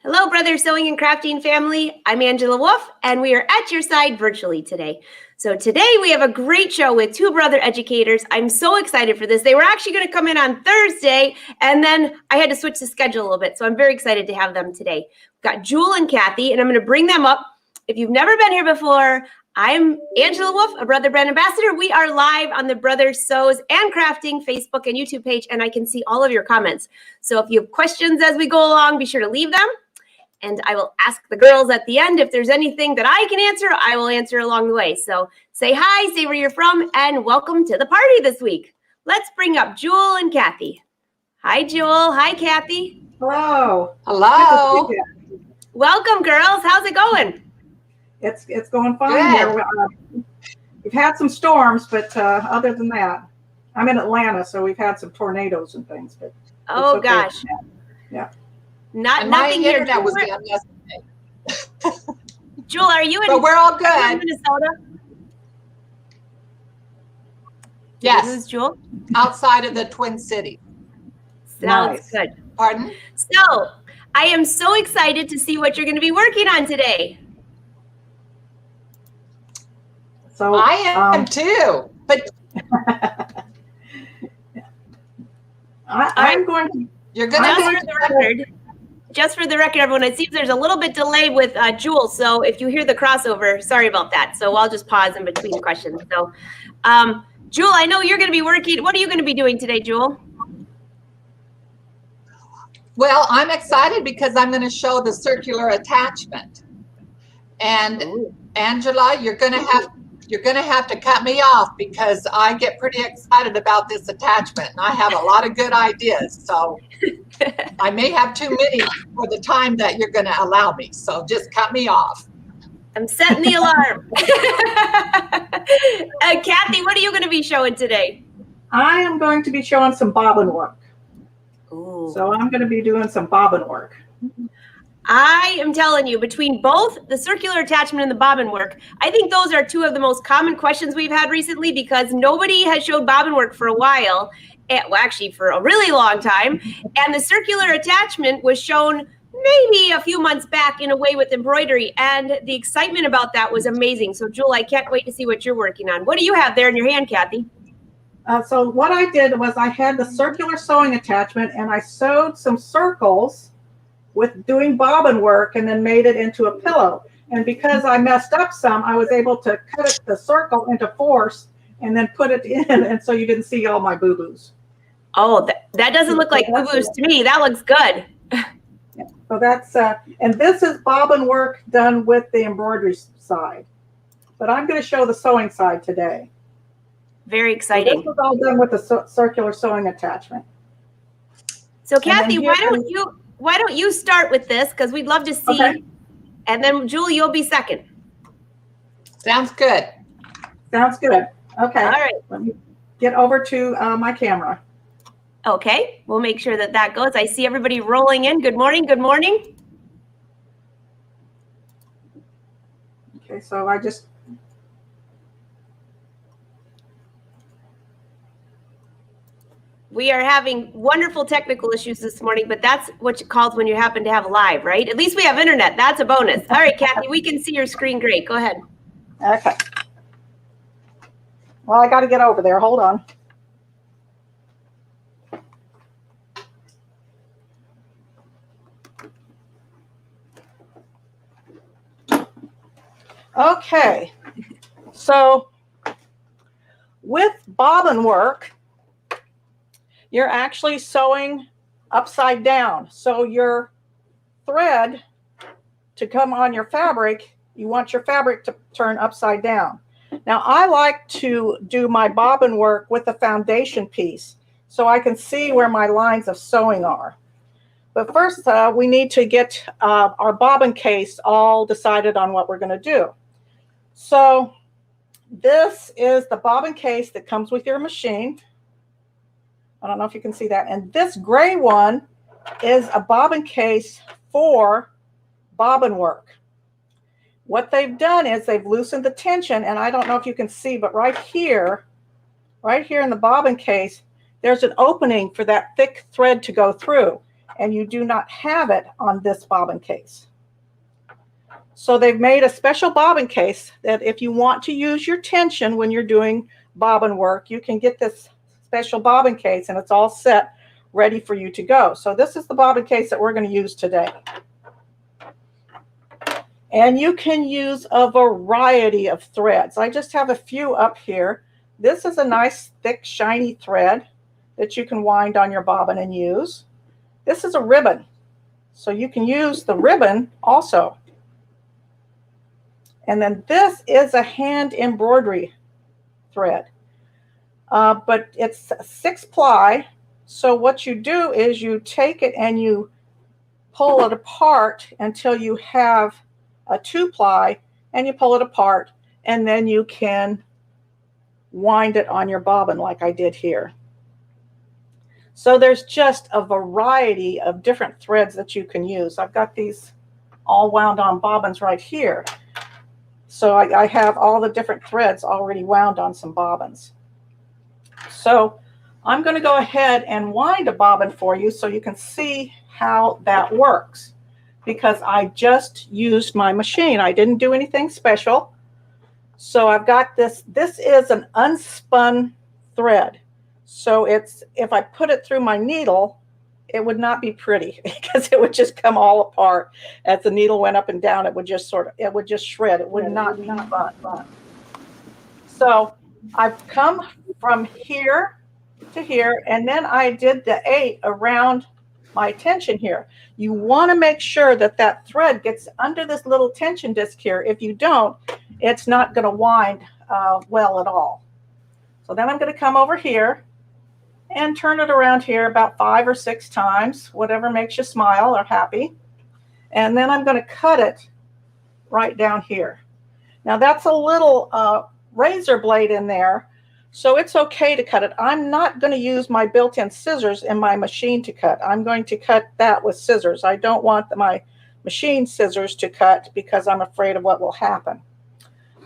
Hello, Brother Sewing and Crafting family. I'm Angela Wolf, and we are at your side virtually today. So today we have a great show with two brother educators. I'm so excited for this. They were actually going to come in on Thursday, and then I had to switch the schedule a little bit. So I'm very excited to have them today. We've got Jewell and Cathy, and I'm going to bring them up. If you've never been here before, I'm Angela Wolf, a Brother Brand Ambassador. We are live on the Brother Sews and Crafting Facebook and YouTube page, and I can see all of your comments. So if you have questions as we go along, be sure to leave them. And I will ask the girls at the end if there's anything that I can answer, I will answer along the way. So say hi, say where you're from, and welcome to the party this week. Let's bring up Jewell and Cathy. Hi, Jewell. Hi, Cathy. Hello. Hello. Welcome, girls. How's it going? It's going fine here. We've had some storms, but other than that, I'm in Atlanta, so we've had some tornadoes and things. But oh, okay. Gosh. Yeah. Nothing here. Internet was down yesterday. Jewell, are you in? But we're all good. Minnesota? Yes. Who's Jewell? Outside of the Twin Cities. Sounds good. Pardon? So I am so excited to see what you're going to be working on today. So I am too. But I'm going to. You're going to. Just for the record, everyone, it seems there's a little bit delay with Jewell. So if you hear the crossover, sorry about that. So I'll just pause in between questions. So, Jewell, I know you're going to be working. What are you going to be doing today, Jewell? Well, I'm excited because I'm going to show the circular attachment. And Angela, you're going to have to cut me off because I get pretty excited about this attachment and I have a lot of good ideas. So I may have too many for the time that you're going to allow me. So just cut me off. I'm setting the alarm. Cathy, what are you going to be showing today? I am going to be showing some bobbin work. Ooh. So I'm going to be doing some bobbin work. I am telling you, between both the circular attachment and the bobbin work, I think those are two of the most common questions we've had recently because nobody has showed bobbin work for a while. Well, actually, for a really long time. And the circular attachment was shown maybe a few months back in a way with embroidery. And the excitement about that was amazing. So, Jewell, I can't wait to see what you're working on. What do you have there in your hand, Cathy? So what I did was I had the circular sewing attachment and I sewed some circles with doing bobbin work and then made it into a pillow. And because I messed up some, I was able to cut the circle into fours and then put it in. And so you didn't see all my boo-boos. Oh, that doesn't look like boo-boos to me. That looks good. Yeah. So that's, and this is bobbin work done with the embroidery side. But I'm going to show the sewing side today. Very exciting. So this is all done with the circular sewing attachment. So Cathy, why don't you start with this? Because we'd love to see. Okay. And then Jewell, you'll be second. Sounds good. Sounds good. Okay. All right. Let me get over to my camera. Okay. We'll make sure that goes. I see everybody rolling in. Good morning. Good morning. Okay. So I just. We are having wonderful technical issues this morning, but that's what you called when you happen to have live, right? At least we have internet. That's a bonus. All right, Cathy, we can see your screen great. Go ahead. Okay. Well, I got to get over there. Hold on. Okay. So with bobbin work, you're actually sewing upside down. So your thread to come on your fabric, you want your fabric to turn upside down. Now I like to do my bobbin work with a foundation piece so I can see where my lines of sewing are. But first we need to get our bobbin case all decided on what we're going to do. So this is the bobbin case that comes with your machine. I don't know if you can see that. And this gray one is a bobbin case for bobbin work. What they've done is they've loosened the tension, and I don't know if you can see, but right here in the bobbin case, there's an opening for that thick thread to go through. and you do not have it on this bobbin case. So they've made a special bobbin case that if you want to use your tension when you're doing bobbin work, you can get this special bobbin case and it's all set ready for you to go. So this is the bobbin case that we're going to use today. And you can use a variety of threads. I just have a few up here. This is a nice thick shiny thread that you can wind on your bobbin and use. This is a ribbon, so you can use the ribbon also. And then this is a hand embroidery thread, but it's 6-ply. So what you do is you take it and you pull it apart until you have a 2-ply, and you pull it apart, and then you can wind it on your bobbin like I did here. So there's just a variety of different threads that you can use. I've got these all wound on bobbins right here. So I have all the different threads already wound on some bobbins. So I'm going to go ahead and wind a bobbin for you so you can see how that works, because I just used my machine. I didn't do anything special. So I've got this. This is an unspun thread. So it's, if I put it through my needle, it would not be pretty because it would just come all apart. As the needle went up and down, it would just it would just shred. It would not be fun. So I've come from here to here, and then I did the 8 around my tension here. You want to make sure that that thread gets under this little tension disc here. If you don't, it's not going to wind well at all. So then I'm going to come over here and turn it around here about 5 or 6 times, whatever makes you smile or happy. And then I'm going to cut it right down here. Now that's a little razor blade in there, so it's okay to cut it. I'm not going to use my built-in scissors in my machine to cut. I'm going to cut that with scissors. I don't want my machine scissors to cut because I'm afraid of what will happen.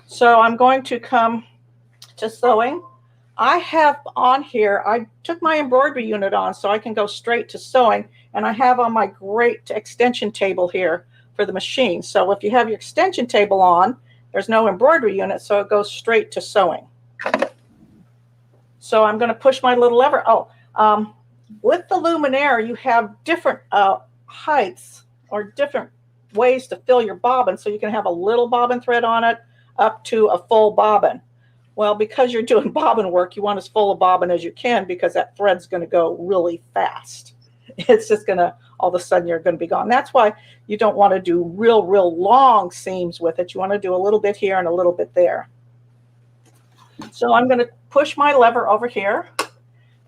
So I'm going to come to sewing. I have on here, I took my embroidery unit on so I can go straight to sewing, and I have on my great extension table here for the machine. So if you have your extension table on, there's no embroidery unit, so it goes straight to sewing. So I'm going to push my little lever. With the luminaire, you have different heights or different ways to fill your bobbin. So you can have a little bobbin thread on it up to a full bobbin. Well, because you're doing bobbin work, you want as full a bobbin as you can because that thread's going to go really fast. It's just going to, all of a sudden, you're going to be gone. That's why you don't want to do real long seams with it. You want to do a little bit here and a little bit there. So I'm going to push my lever over here,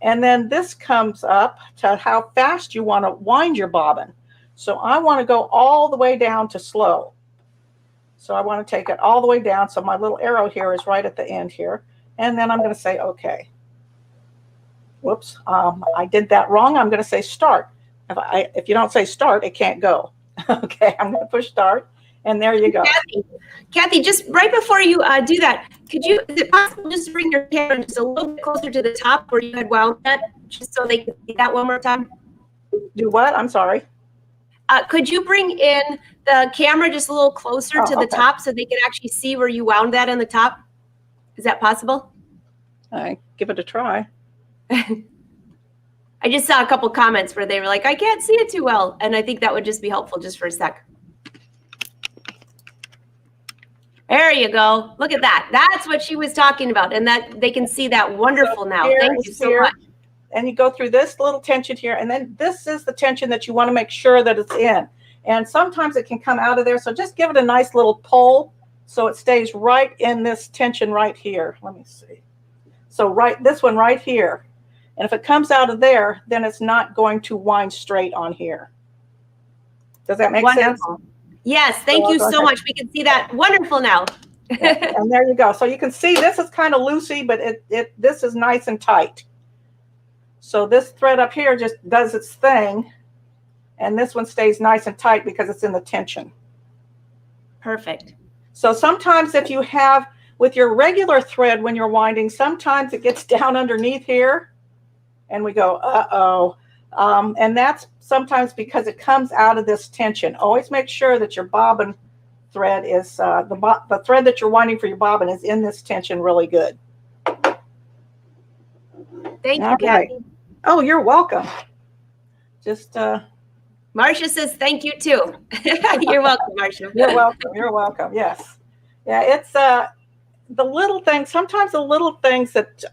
and then this comes up to how fast you want to wind your bobbin. So I want to go all the way down to slow. So I want to take it all the way down. So my little arrow here is right at the end here. And then I'm going to say, okay. Whoops, I did that wrong. I'm going to say start. If you don't say start, it can't go. Okay, I'm going to push start. And there you go. Cathy, just right before you do that, is it possible just to bring your camera just a little bit closer to the top where you had wound that, just so they can see that one more time? Do what? I'm sorry. Could you bring in the camera just a little closer to the top so they can actually see where you wound that on the top? Is that possible? Give it a try. I just saw a couple comments where they were like, I can't see it too well. And I think that would just be helpful just for a sec. There you go. Look at that. That's what she was talking about. And that they can see that wonderful now. Thank you so much. And you go through this little tension here, and then this is the tension that you want to make sure that it's in. And sometimes it can come out of there. So just give it a nice little pull so it stays right in this tension right here. Let me see. So this one right here. And if it comes out of there, then it's not going to wind straight on here. Does that make sense? Yes, thank you so much. We can see that. Wonderful now. Yeah, and there you go. So you can see this is kind of loosey, but this is nice and tight. So this thread up here just does its thing, and this one stays nice and tight because it's in the tension. Perfect. So sometimes if you have, with your regular thread when you're winding, sometimes it gets down underneath here, and we go, uh-oh. And that's sometimes because it comes out of this tension. Always make sure that your bobbin thread is, the thread that you're winding for your bobbin is in this tension really good. Thank All you, right. Cathy. Oh, you're welcome. Just, Marcia says thank you too. You're welcome, Marcia. you're welcome. You're welcome. Yes. Yeah, it's the little things, sometimes the little things that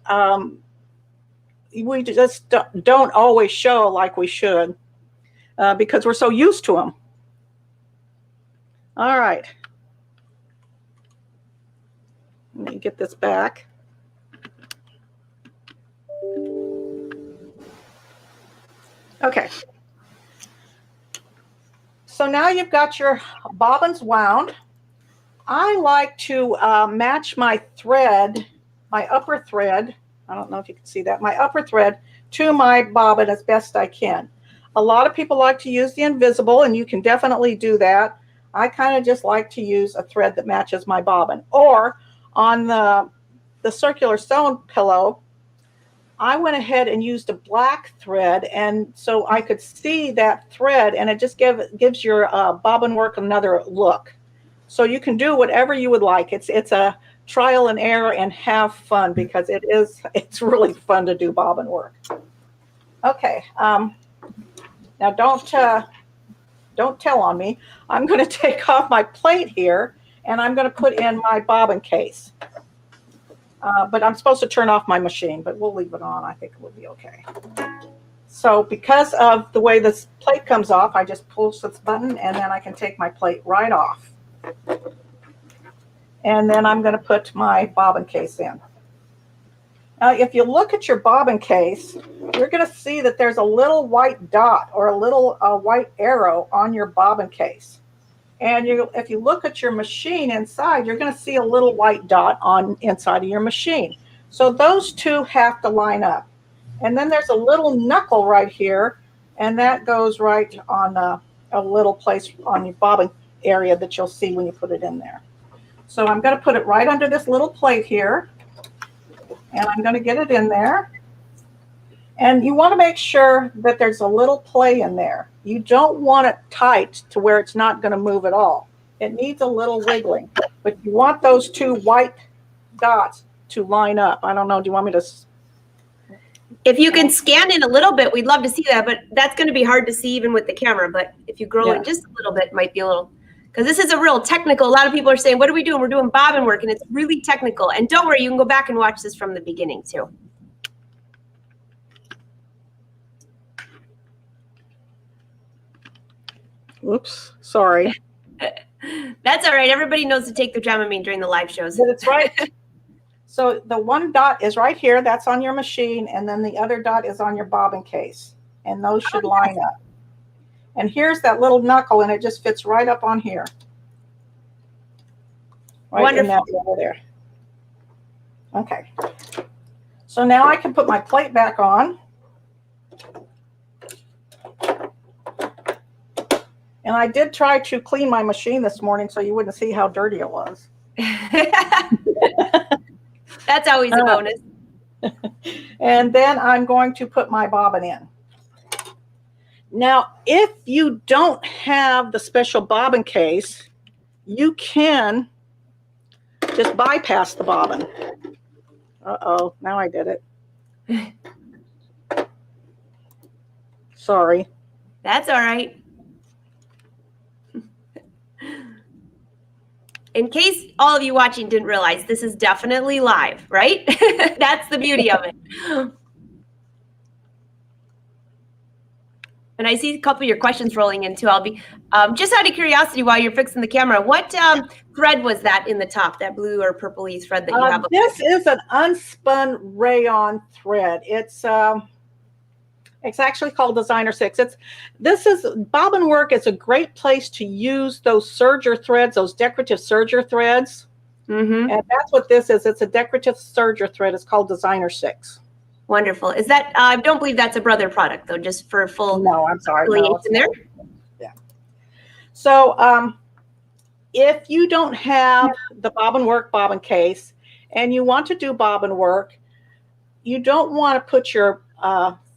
we just don't always show like we should because we're so used to them. All right. Let me get this back. Okay. So now you've got your bobbins wound. I like to match my thread, my upper thread. I don't know if you can see that, my upper thread to my bobbin as best I can. A lot of people like to use the invisible, and you can definitely do that. I kind of just like to use a thread that matches my bobbin. Or on the circular sewn pillow, I went ahead and used a black thread, and so I could see that thread, and it just gives your bobbin work another look. So you can do whatever you would like. It's a trial and error, and have fun, because it's really fun to do bobbin work. Okay, now don't tell on me. I'm going to take off my plate here, and I'm going to put in my bobbin case. But I'm supposed to turn off my machine, but we'll leave it on. I think it will be okay. So because of the way this plate comes off, I just push this button, and then I can take my plate right off. And then I'm going to put my bobbin case in. Now, if you look at your bobbin case, you're going to see that there's a little white dot or a little white arrow on your bobbin case. And if you look at your machine inside, you're going to see a little white dot on inside of your machine. So those two have to line up. And then there's a little knuckle right here, and that goes right on a little place on your bobbin area that you'll see when you put it in there. So I'm going to put it right under this little plate here, and I'm going to get it in there. And you want to make sure that there's a little play in there. You don't want it tight to where it's not going to move at all. It needs a little wiggling, but you want those two white dots to line up. I don't know. Do you want me to? If you can scan in a little bit, we'd love to see that, but that's going to be hard to see even with the camera. But if you grow in just a little bit, it might be a little, because this is a real technical. A lot of people are saying, what are we doing? We're doing bobbin work, and it's really technical. And don't worry, you can go back and watch this from the beginning too. Oops, sorry. That's all right. Everybody knows to take their Dramamine during the live shows. That's right. So the one dot is right here. That's on your machine. And then the other dot is on your bobbin case. And those should line up. And here's that little knuckle, and it just fits right up on here. Right. Wonderful. In that over there. Okay. So now I can put my plate back on. And I did try to clean my machine this morning so you wouldn't see how dirty it was. That's always a bonus. And then I'm going to put my bobbin in. Now, if you don't have the special bobbin case, you can just bypass the bobbin. Uh-oh, now I did it. Sorry. That's all right. In case all of you watching didn't realize, this is definitely live, right? That's the beauty of it. And I see a couple of your questions rolling in too. I'll be just out of curiosity while you're fixing the camera. What thread was that in the top? That blue or purpley thread that you have? This is an unspun rayon thread. It's actually called Designer 6. Bobbin work is a great place to use those serger threads, those decorative serger threads. Mm-hmm. And that's what this is. It's a decorative serger thread. It's called Designer 6. Wonderful. Is that, I don't believe that's a brother product though, just for full. No, I'm sorry. No, in there. Yeah. So if you don't have the bobbin work bobbin case and you want to do bobbin work, you don't want to put your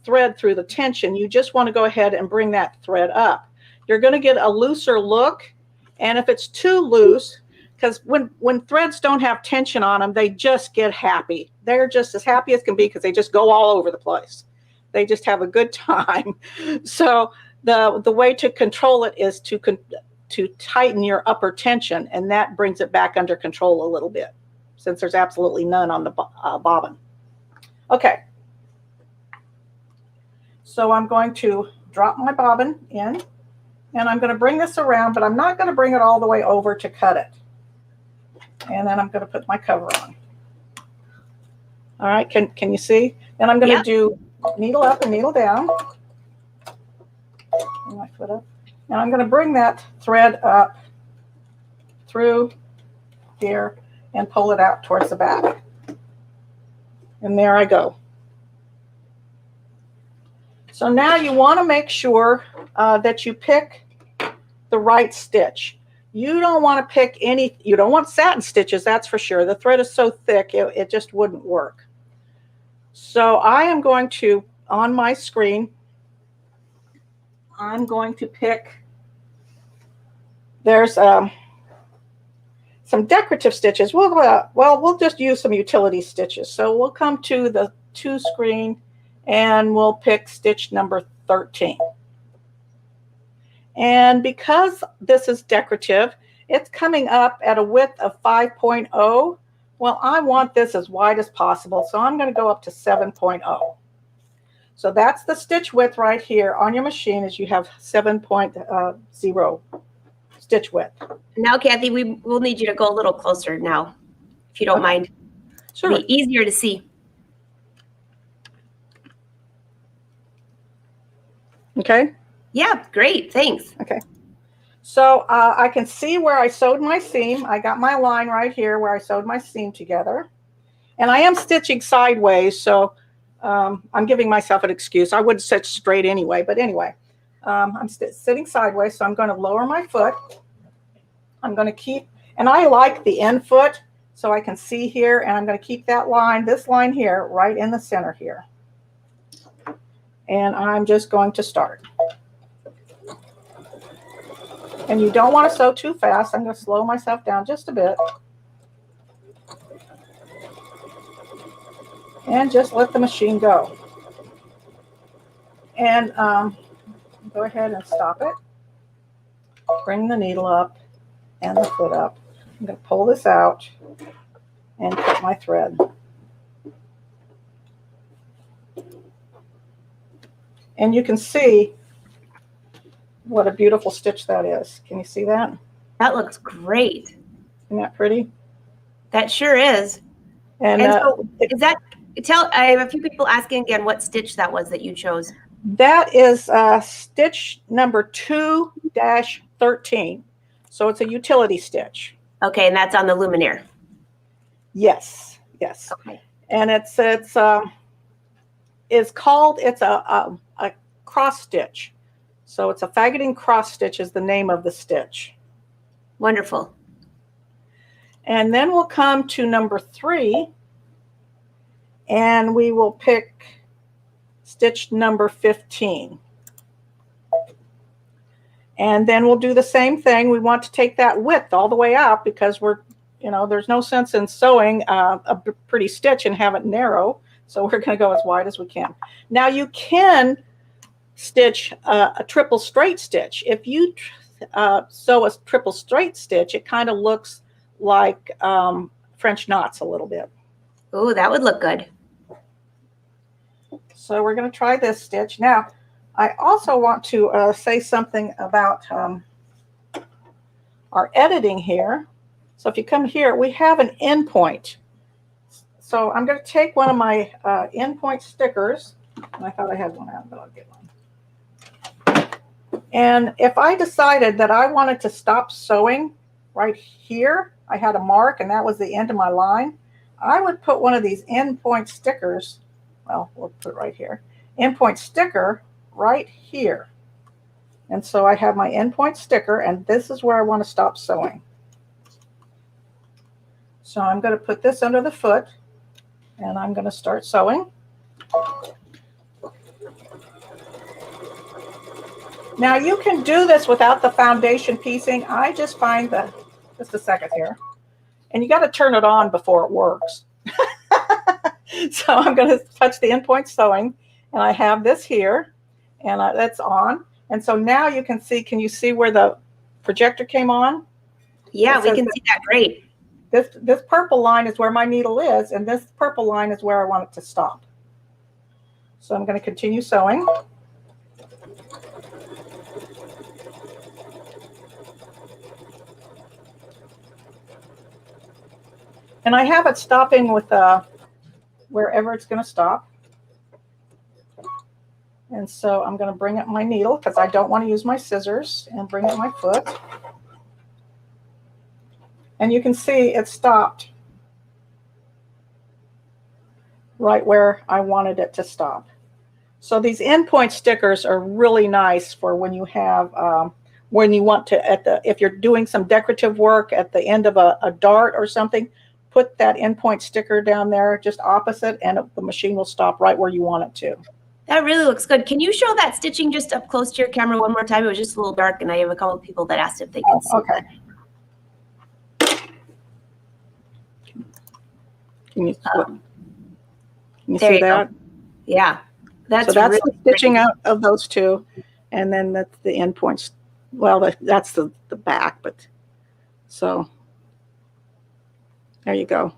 thread through the tension. You just want to go ahead and bring that thread up. You're going to get a looser look. And if it's too loose, because when threads don't have tension on them, they just get happy. They're just as happy as can be because they just go all over the place. They just have a good time. So the way to control it is to tighten your upper tension, and that brings it back under control a little bit, since there's absolutely none on the bobbin. Okay. So I'm going to drop my bobbin in, and I'm going to bring this around, but I'm not going to bring it all the way over to cut it. And then I'm going to put my cover on. All right, can you see? Then I'm going to do needle up and needle down. Bring my foot up. And I'm going to bring that thread up through here and pull it out towards the back. And there I go. So now you want to make sure that you pick the right stitch. You don't want to pick you don't want satin stitches, that's for sure. The thread is so thick, it just wouldn't work. So I am going to, on my screen, I'm going to pick, there's some decorative stitches. We'll just use some utility stitches. So we'll come to the to screen and we'll pick stitch number 13. And because this is decorative, it's coming up at a width of 5.0. Well, I want this as wide as possible, so I'm going to go up to 7.0. So that's the stitch width right here on your machine, as you have 7.0 stitch width. Now, Kathy, we will need you to go a little closer now, if you don't mind. Sure. It'll be easier to see. Okay. Yeah, great. Thanks. Okay. So I can see where I sewed my seam. I got my line right here where I sewed my seam together. And I am stitching sideways, so I'm giving myself an excuse. I would stitch straight anyway, but anyway, I'm sitting sideways, so I'm going to lower my foot. I'm going to keep, and I like the end foot, so I can see here, and I'm going to keep that line, this line here, right in the center here. And I'm just going to start. And you don't want to sew too fast. I'm going to slow myself down just a bit. And just let the machine go. And go ahead and stop it. Bring the needle up and the foot up. I'm going to pull this out and cut my thread. And you can see what a beautiful stitch that is. Can you see that? That looks great. Isn't that pretty? That sure is. And so is that, I have a few people asking again what stitch that was that you chose. That is stitch number 2-13. So it's a utility stitch. Okay, and that's on the luminaire. Yes, yes. Okay. And it's called a cross stitch. So it's a faggoting cross stitch is the name of the stitch. Wonderful. And then we'll come to number 3, and we will pick stitch number 15. And then we'll do the same thing. We want to take that width all the way out because there's no sense in sewing a pretty stitch and have it narrow. So we're going to go as wide as we can. Now you can stitch a triple straight stitch. If you sew a triple straight stitch, it kind of looks like French knots a little bit. Oh, that would look good. So we're going to try this stitch. Now, I also want to say something about our editing here. So if you come here, we have an end point. So I'm going to take one of my end point stickers. And I thought I had one out, but I'll get one. And if I decided that I wanted to stop sewing right here, I had a mark and that was the end of my line, I would put one of these end point stickers, well, we'll put it right here, end point sticker right here. And so I have my end point sticker, and this is where I want to stop sewing. So I'm going to put this under the foot, and I'm going to start sewing. Now you can do this without the foundation piecing. I just find that, just a second here, and you got to turn it on before it works. So I'm going to touch the endpoint sewing, and I have this here, and that's on. And so now you can see, can you see where the projector came on? Yeah, we can see that great. This purple line is where my needle is, and this purple line is where I want it to stop. So I'm going to continue sewing. And I have it stopping with wherever it's going to stop. And so I'm going to bring up my needle because I don't want to use my scissors, and bring up my foot. And you can see it stopped right where I wanted it to stop. So these endpoint stickers are really nice for when you have, when you want to, if you're doing some decorative work at the end of a dart or something, put that endpoint sticker down there just opposite, and the machine will stop right where you want it to. That really looks good. Can you show that stitching just up close to your camera one more time? It was just a little dark, and I have a couple of people that asked if they could see okay. that. Can you see that? Go. Yeah. That's really the stitching out of those two, and then that's the end points. Well, that's the back, but so there you go.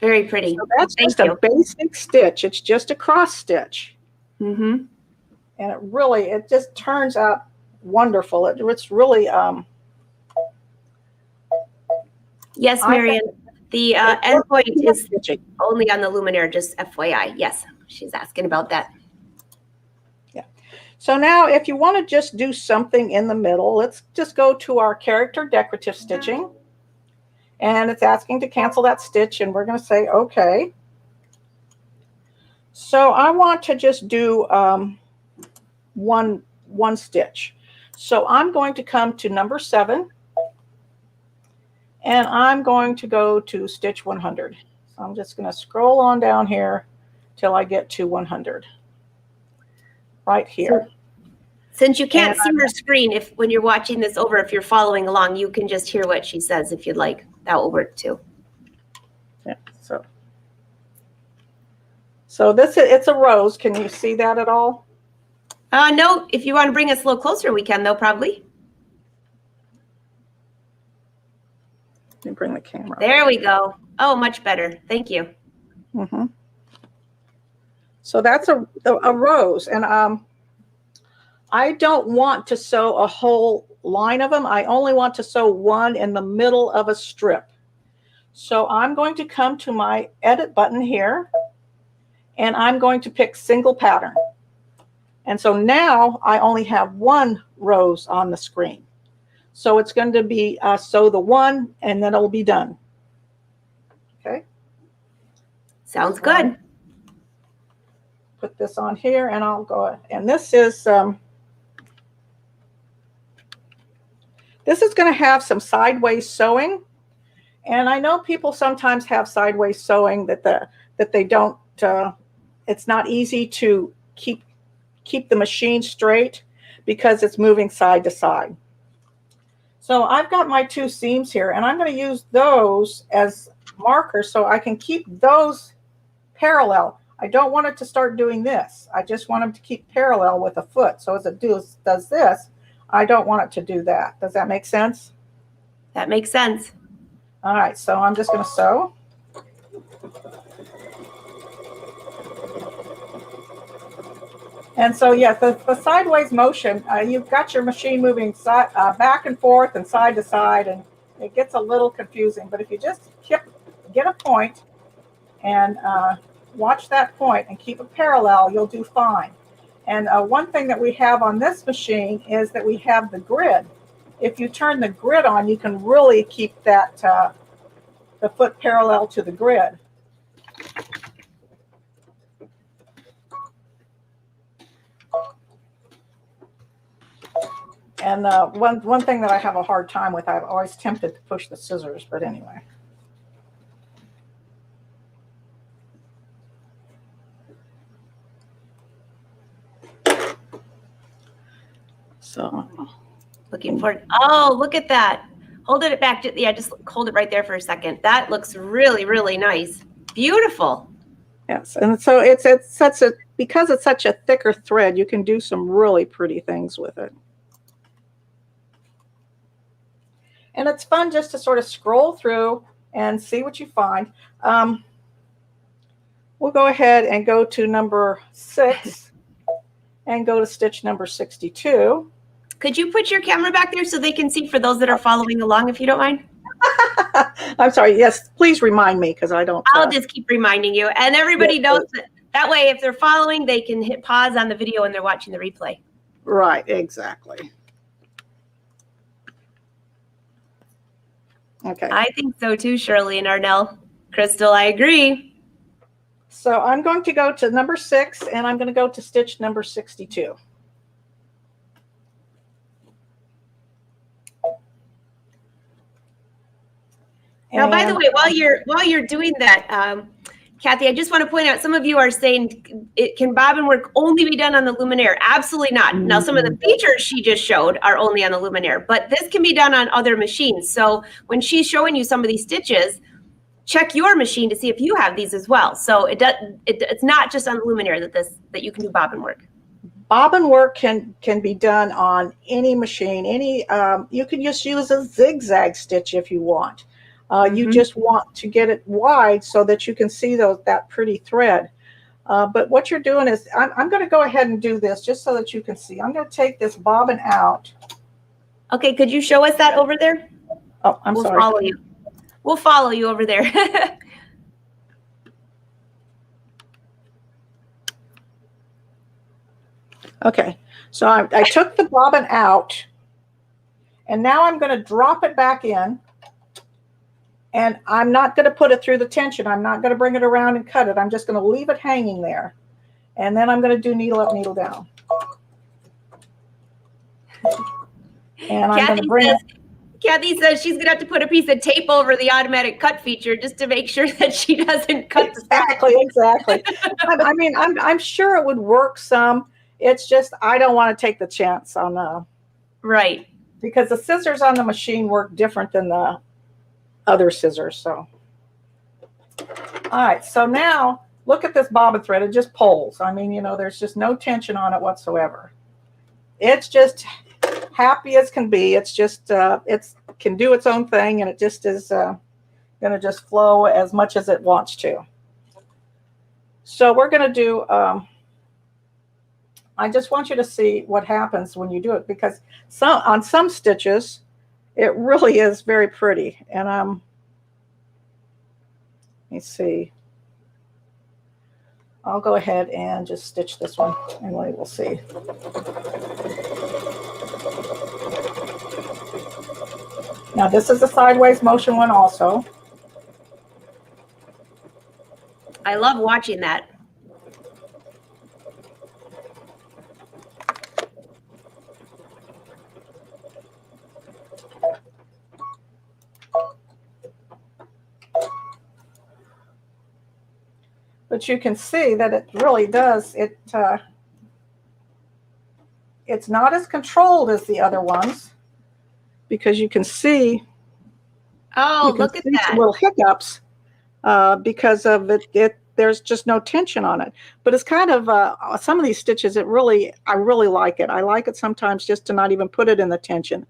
Very pretty. So that's just a basic stitch. It's just a cross stitch. Mm-hmm. And it just turns out wonderful. It's really yes, Marianne. The endpoint is only on the luminaire, just FYI. Yes, she's asking about that. Yeah. So now if you want to just do something in the middle, let's just go to our character decorative stitching. And it's asking to cancel that stitch, and we're going to say, okay. So I want to just do one stitch. So I'm going to come to number 7. And I'm going to go to stitch 100. So I'm just going to scroll on down here till I get to 100. Right here. Since you can't see her screen, when you're watching this over, if you're following along, you can just hear what she says if you'd like. That will work too. Yeah. So it's a rose. Can you see that at all? No. If you want to bring us a little closer, we can though, probably. Let me bring the camera. There we go. Oh, much better. Thank you. Mm-hmm. So that's a rose, and I don't want to sew a whole line of them. I only want to sew one in the middle of a strip. So I'm going to come to my edit button here, and I'm going to pick single pattern. And so now I only have one rose on the screen. So it's going to be sew the one, and then it'll be done. Okay. Sounds good. Put this on here, and I'll go. And this is going to have some sideways sewing. And I know people sometimes have sideways sewing that they don't. It's not easy to keep the machine straight because it's moving side to side. So I've got my 2 seams here, and I'm going to use those as markers so I can keep those parallel. I don't want it to start doing this. I just want them to keep parallel with a foot. So as it does this, I don't want it to do that. Does that make sense? That makes sense. All right, so I'm just going to sew. And so, yes, the sideways motion, you've got your machine moving back and forth and side to side, and it gets a little confusing. But if you just get a point and watch that point and keep it parallel, you'll do fine. And one thing that we have on this machine is that we have the grid. If you turn the grid on, you can really keep that the foot parallel to the grid. And one thing that I have a hard time with, I'm always tempted to push the scissors, but anyway. So, Looking forward. Oh, look at that. Hold it back. Yeah, just hold it right there for a second. That looks really, really nice. Beautiful. yes, and so it's such a, because it's such a thicker thread, you can do some really pretty things with it. And it's fun just to sort of scroll through and see what you find. We'll go ahead and go to number 6 and go to stitch number 62. Could you put your camera back there so they can see for those that are following along, if you don't mind? I'm sorry. Yes, please remind me because I don't. I'll just keep reminding you. And everybody knows that way, if they're following, they can hit pause on the video when they're watching the replay. Right, exactly. Okay. I think so too, Shirley and Arnell. Crystal, I agree. So I'm going to go to number 6 and I'm going to go to stitch number 62. Now, by the way, while you're doing that, Cathy, I just want to point out, some of you are saying, can bobbin work only be done on the Luminaire? Absolutely not. Now, some of the features she just showed are only on the Luminaire, but this can be done on other machines. So when she's showing you some of these stitches, check your machine to see if you have these as well. So it's not just on the Luminaire that you can do bobbin work. Bobbin work can be done on any machine. You can just use a zigzag stitch if you want. You just want to get it wide so that you can see that pretty thread. But what you're doing is, I'm going to go ahead and do this just so that you can see. I'm going to take this bobbin out. Okay, could you show us that over there? Oh, I'm sorry. We'll follow you. We'll follow you over there. Okay, so I took the bobbin out, and now I'm going to drop it back in. And I'm not going to put it through the tension. I'm not going to bring it around and cut it. I'm just going to leave it hanging there. And then I'm going to do needle up, needle down. And I'm going to bring it. Cathy says she's going to have to put a piece of tape over the automatic cut feature just to make sure that she doesn't cut exactly. I mean, I'm sure it would work some. It's just I don't want to take the chance on right, because the scissors on the machine work different than the other scissors. So all right, so now look at this bobbin thread. It just pulls. I mean, there's just no tension on it whatsoever. It's just happy as can be. It's just it can do its own thing, and it just is going to just flow as much as it wants to. So we're going to do I just want you to see what happens when you do it, because on some stitches it really is very pretty. And let me see. I'll go ahead and just stitch this one and we will see. Now this is a sideways motion one also. I love watching that. But you can see that it really does. It's not as controlled as the other ones, because you can see. Oh, look at that! Little hiccups because of it. There's just no tension on it. But it's kind of some of these stitches. I really like it. I like it sometimes just to not even put it in the tension.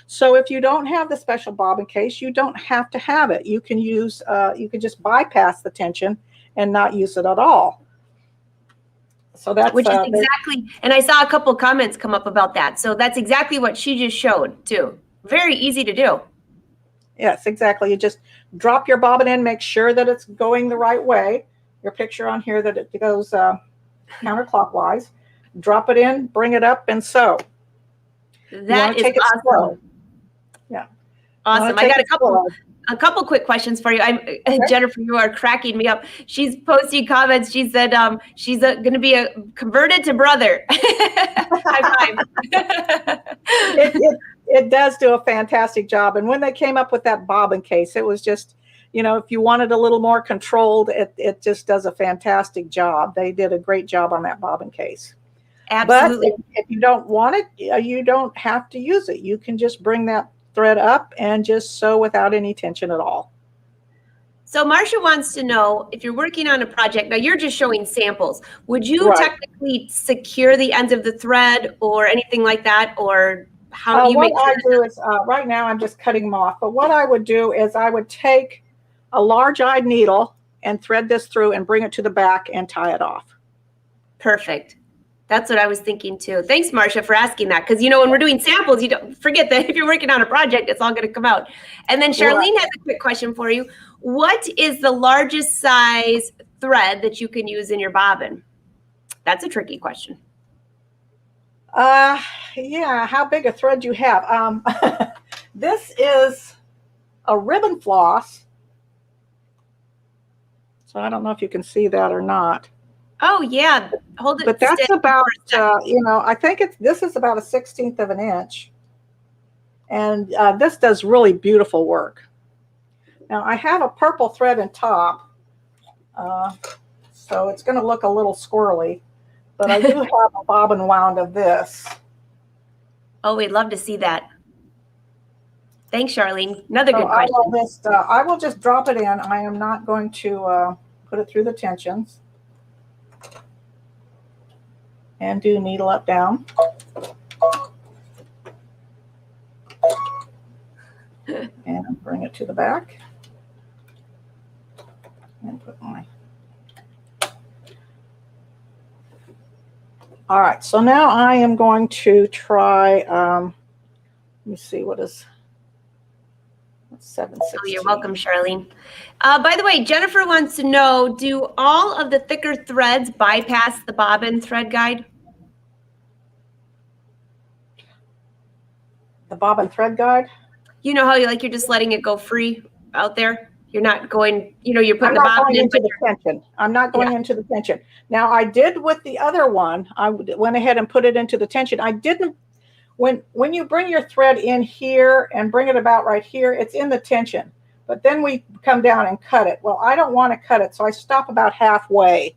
So if you don't have the special bobbin case, you don't have to have it. You can use. You can just bypass the tension and not use it at all. So that's which is exactly, and I saw a couple comments come up about that. So that's exactly what she just showed too. Very easy to do. Yes, exactly. You just drop your bobbin in, make sure that it's going the right way. Your picture on here that it goes counterclockwise. Drop it in, bring it up, and sew. That is awesome. Slow. Yeah. Awesome. I got a couple quick questions for you. Jennifer, you are cracking me up. She's posting comments. She said she's going to be converted to brother. High five. It does do a fantastic job. And when they came up with that bobbin case, it was just, if you wanted a little more controlled, it just does a fantastic job. They did a great job on that bobbin case. Absolutely. But if you don't want it, you don't have to use it. You can just bring that thread up and just sew without any tension at all. So Marcia wants to know, if you're working on a project, now you're just showing samples, would you Right. technically secure the ends of the thread or anything like that? Or how do you What make sure? I do is, right now I'm just cutting them off, but what I would do is I would take a large-eyed needle and thread this through and bring it to the back and tie it off. Perfect. That's what I was thinking too. Thanks, Marcia, for asking that. Because, you know, when we're doing samples, you don't forget that if you're working on a project, it's all going to come out. And then Charlene has a quick question for you. What is the largest size thread that you can use in your bobbin? That's a tricky question. Yeah, how big a thread you have. This is a ribbon floss. So I don't know if you can see that or not. Oh, yeah. Hold it. But that's still about, for a second. you know, I think this is about a 1/16 of an inch. And this does really beautiful work. Now I have a purple thread in top, so it's going to look a little squirrely, but I do have a bobbin wound of this. Oh, we'd love to see that. Thanks, Charlene. Another good So question. I will just drop it in. I am not going to put it through the tensions. And do needle up, down. And bring it to the back. And put my... All right, so now I am going to try, let me see, what is 7/16? Oh, you're welcome, Charlene. By the way, Jennifer wants to know, do all of the thicker threads bypass the bobbin thread guide? The bobbin thread guide? You know how you're just letting it go free out there? You're not going, you know, you're putting the bobbin in. Into the tension. I'm not going into the tension. Now I did with the other one, I went ahead and put it into the tension. I didn't, when you bring your thread in here and bring it about right here, it's in the tension. But then we come down and cut it. Well, I don't want to cut it, so I stop about halfway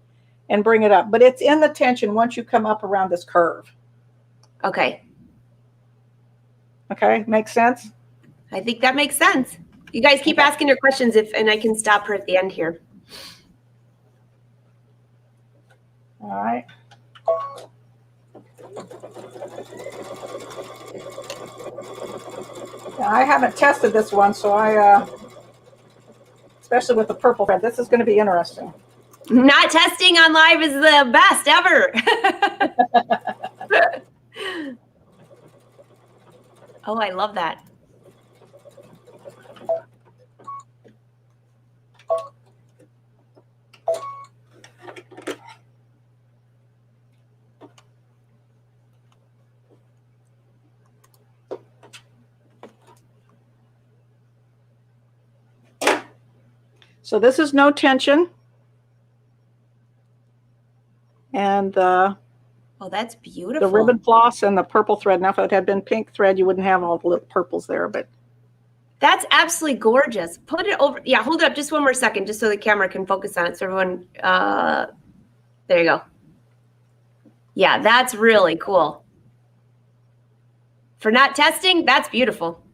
and bring it up. But it's in the tension once you come up around this curve. Okay. Okay, makes sense? I think that makes sense. You guys keep asking your questions and I can stop her at the end here. All right. Now, I haven't tested this one, so especially with the purple thread, this is going to be interesting. Not testing on live is the best ever. Oh, I love that. So this is no tension. And oh, that's beautiful. The ribbon floss and the purple thread. Now, if it had been pink thread, you wouldn't have all the little purples there, but. That's absolutely gorgeous. Put it over. Yeah, hold it up just one more second, just so the camera can focus on it. So everyone, there you go. Yeah, that's really cool. For not testing, that's beautiful.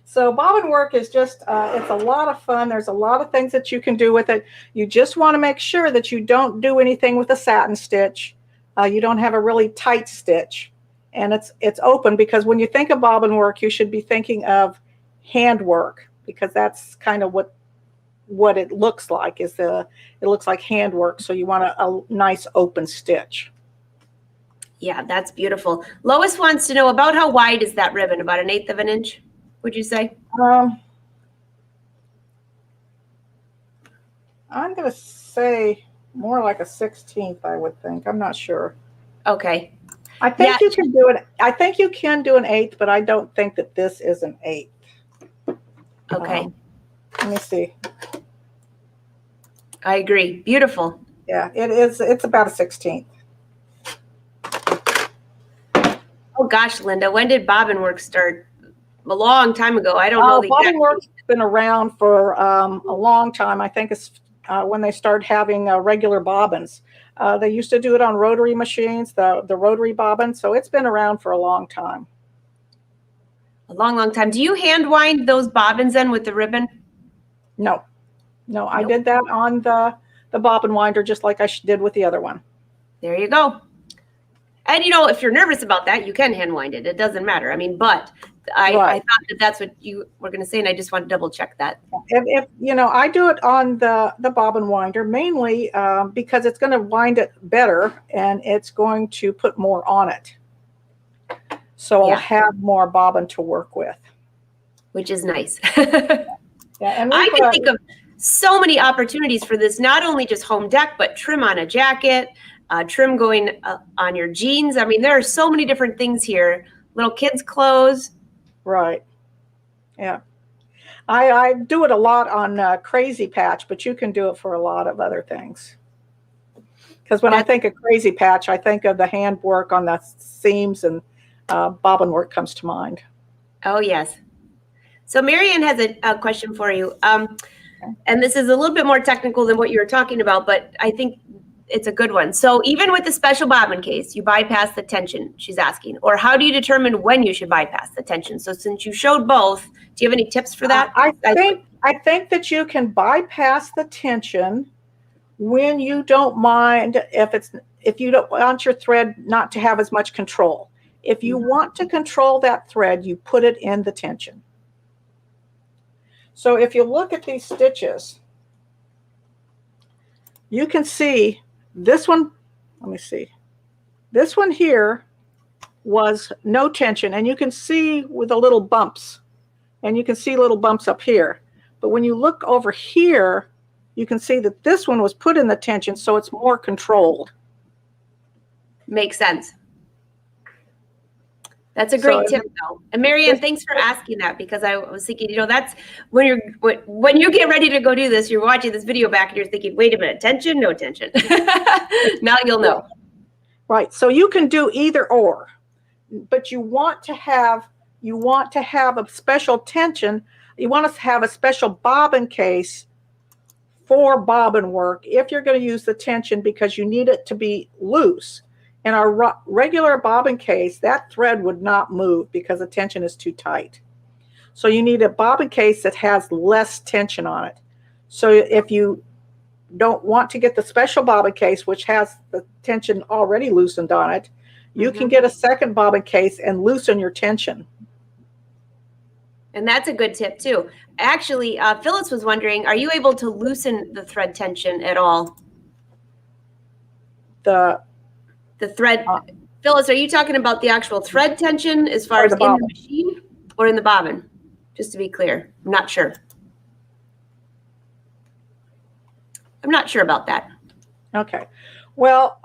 So bobbin work is just, it's a lot of fun. There's a lot of things that you can do with it. You just want to make sure that you don't do anything with a satin stitch. You don't have a really tight stitch. And it's open, because when you think of bobbin work, you should be thinking of handwork, because that's kind of what it looks like. It looks like handwork. So you want a nice open stitch. Yeah, that's beautiful. Lois wants to know, about how wide is that ribbon? About 1/8 of an inch, would you say? I'm going to say more like a 1/16, I would think. I'm not sure. Okay. I think you can do it. I think you can do 1/8, but I don't think that this is 1/8. Okay. Let me see. I agree. Beautiful. Yeah, it is. It's about a 1/16. Oh gosh, Linda, when did bobbin work start? A long time ago. I don't know. Bobbin work's been around for a long time. I think it's when they started having regular bobbins. They used to do it on rotary machines, the rotary bobbin. So it's been around for a long time. A long, long time. Do you hand wind those bobbins then with the ribbon? No, I Nope. did that on the bobbin winder just like I did with the other one. There you go. And you know, if you're nervous about that, you can hand wind it. It doesn't matter. I mean, but I Right. thought that's what you were going to say, and I just want to double check that. If you know, I do it on the bobbin winder mainly because it's going to wind it better and it's going to put more on it. So Yeah. I'll have more bobbin to work with. Which is nice. Yeah, and I can think of so many opportunities for this, not only just home deck, but trim on a jacket, trim going on your jeans. I mean, there are so many different things here. Little kids' clothes. Right. Yeah. I do it a lot on Crazy Patch, but you can do it for a lot of other things. Because when I think of Crazy Patch, I think of the hand work on the seams, and bobbin work comes to mind. Oh, yes. So Marianne has a question for you. And this is a little bit more technical than what you were talking about, but I think it's a good one. So even with the special bobbin case, you bypass the tension, she's asking. Or how do you determine when you should bypass the tension? So since you showed both, do you have any tips for that? I think that you can bypass the tension when you don't mind if you don't want your thread not to have as much control. If you want to control that thread, you put it in the tension. So if you look at these stitches, you can see this one. Let me see. This one here was no tension, and you can see with the little bumps, and you can see little bumps up here. But when you look over here, you can see that this one was put in the tension, so it's more controlled. Makes sense. That's a great tip, though. And Marianne, thanks for asking that, because I was thinking, you know, that's when you get ready to go do this, you're watching this video back and you're thinking, wait a minute, tension, no tension. Now you'll know. Right. So you can do either or, but you want to have a special tension. You want to have a special bobbin case for bobbin work if you're going to use the tension, because you need it to be loose. In our regular bobbin case, that thread would not move because the tension is too tight. So you need a bobbin case that has less tension on it. So if you don't want to get the special bobbin case, which has the tension already loosened on it, you can get a second bobbin case and loosen your tension. And that's a good tip too. Actually, Phyllis was wondering, are you able to loosen the thread tension at all? The thread, Phyllis, are you talking about the actual thread tension as far as in the machine or in the bobbin? Just to be clear, I'm not sure. I'm not sure about that. Okay. Well,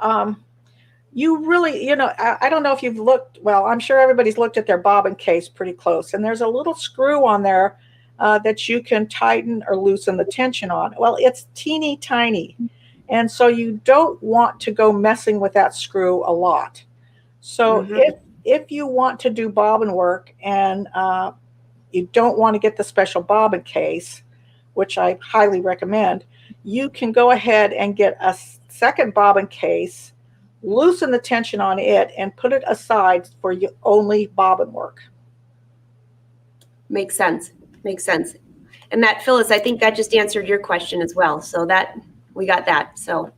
you really, you know, I don't know if you've looked, well, I'm sure everybody's looked at their bobbin case pretty close, and there's a little screw on there that you can tighten or loosen the tension on. Well, it's teeny tiny. And so you don't want to go messing with that screw a lot. So if you want to do bobbin work and you don't want to get the special bobbin case, which I highly recommend, you can go ahead and get a second bobbin case, loosen the tension on it, and put it aside for your only bobbin work. Makes sense. Makes sense. And that, Phyllis, I think that just answered your question as well. So that we got that. So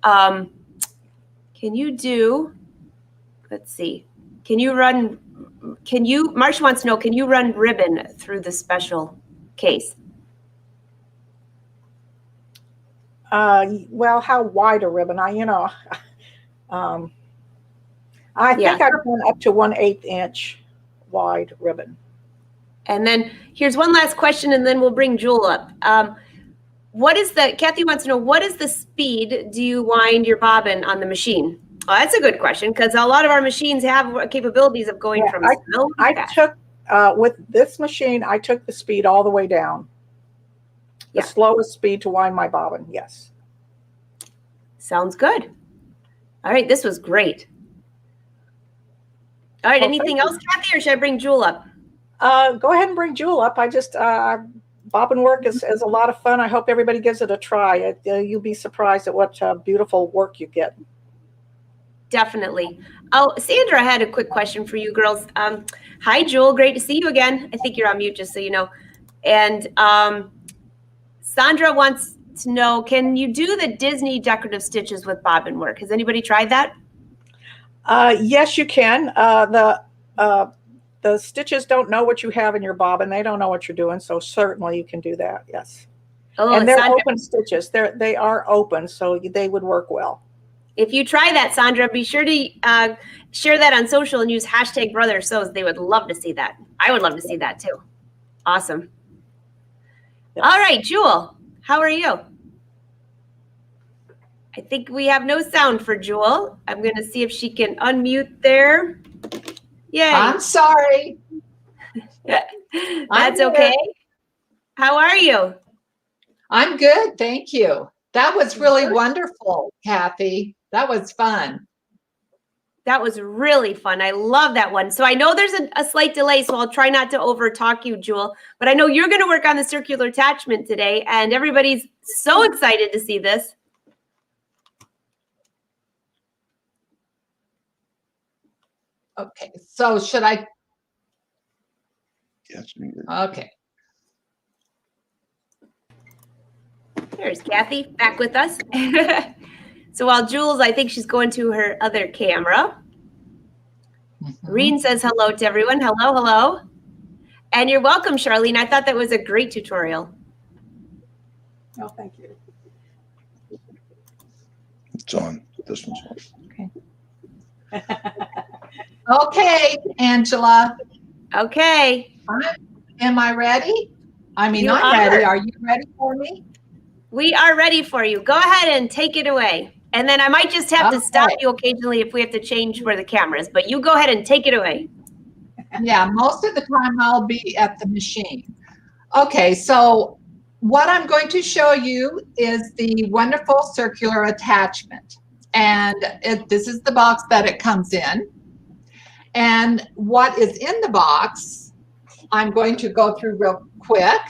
can you do, let's see, Marcia wants to know, can you run ribbon through the special case? Well, how wide a ribbon? I think I've run up to 1/8 inch wide ribbon. And then here's one last question, and then we'll bring Jewell up. Cathy wants to know, what is the speed do you wind your bobbin on the machine? Oh, that's a good question, because a lot of our machines have capabilities of going from slow to fast. With this machine, I took the speed all the way down. The slowest speed to wind my bobbin, yes. Sounds good. All right, this was great. All right, anything else, Cathy, or should I bring Jewell up? Go ahead and bring Jewell up. I just bobbin work is a lot of fun. I hope everybody gives it a try. You'll be surprised at what beautiful work you get. Definitely. Oh, Sandra had a quick question for you girls. Hi, Jewel. Great to see you again. I think you're on mute, just so you know. And Sandra wants to know, can you do the Disney decorative stitches with bobbin work? Has anybody tried that? Yes, you can. The stitches don't know what you have in your bobbin. They don't know what you're doing. So certainly you can do that. Yes. Oh, And they're Sandra, open stitches. They are open, so they would work well. if you try that, Sandra, be sure to share that on social and use hashtag Brother Sews. They would love to see that. I would love to see that too. Awesome. Yes. All right, Jewel, how are you? I think we have no sound for Jewel. I'm going to see if she can unmute there. Yay. I'm sorry. That's okay. How are you? I'm good. Thank you. That was really wonderful, Cathy. That was fun. That was really fun. I love that one. So I know there's a slight delay, so I'll try not to over talk you, Jewel. But I know you're going to work on the circular attachment today, and everybody's so excited to see this. Okay, so should I? Yes. Okay. There's Cathy back with us. So while Jules, I think she's going to her other camera. Reen says hello to everyone. Hello, hello. And you're welcome, Charlene. I thought that was a great tutorial. Oh, thank you. It's on. This one's on. Okay. Okay, Angela. Okay. Am I ready? I mean, You I'm are. ready. Are you ready for me? We are ready for you. Go ahead and take it away. And then I might just have to stop you occasionally if we have to change where the camera is, but you go ahead and take it away. Yeah, most of the time I'll be at the machine. Okay, so what I'm going to show you is the wonderful circular attachment. And this is the box that it comes in. And what is in the box, I'm going to go through real quick.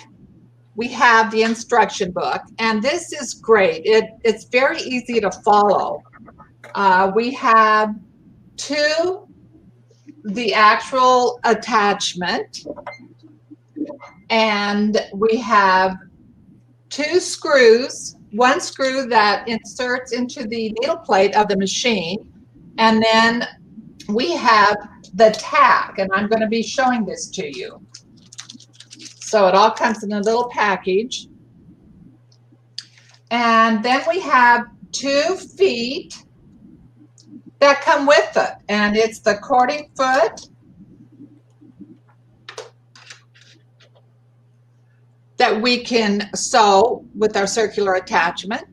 We have the instruction book, and this is great. It's very easy to follow. We have the actual attachment, and we have 2 screws, one screw that inserts into the needle plate of the machine, and then we have the tack, and I'm going to be showing this to you. So it all comes in a little package. And then we have 2 feet that come with it. And it's the cording foot that we can sew with our circular attachment.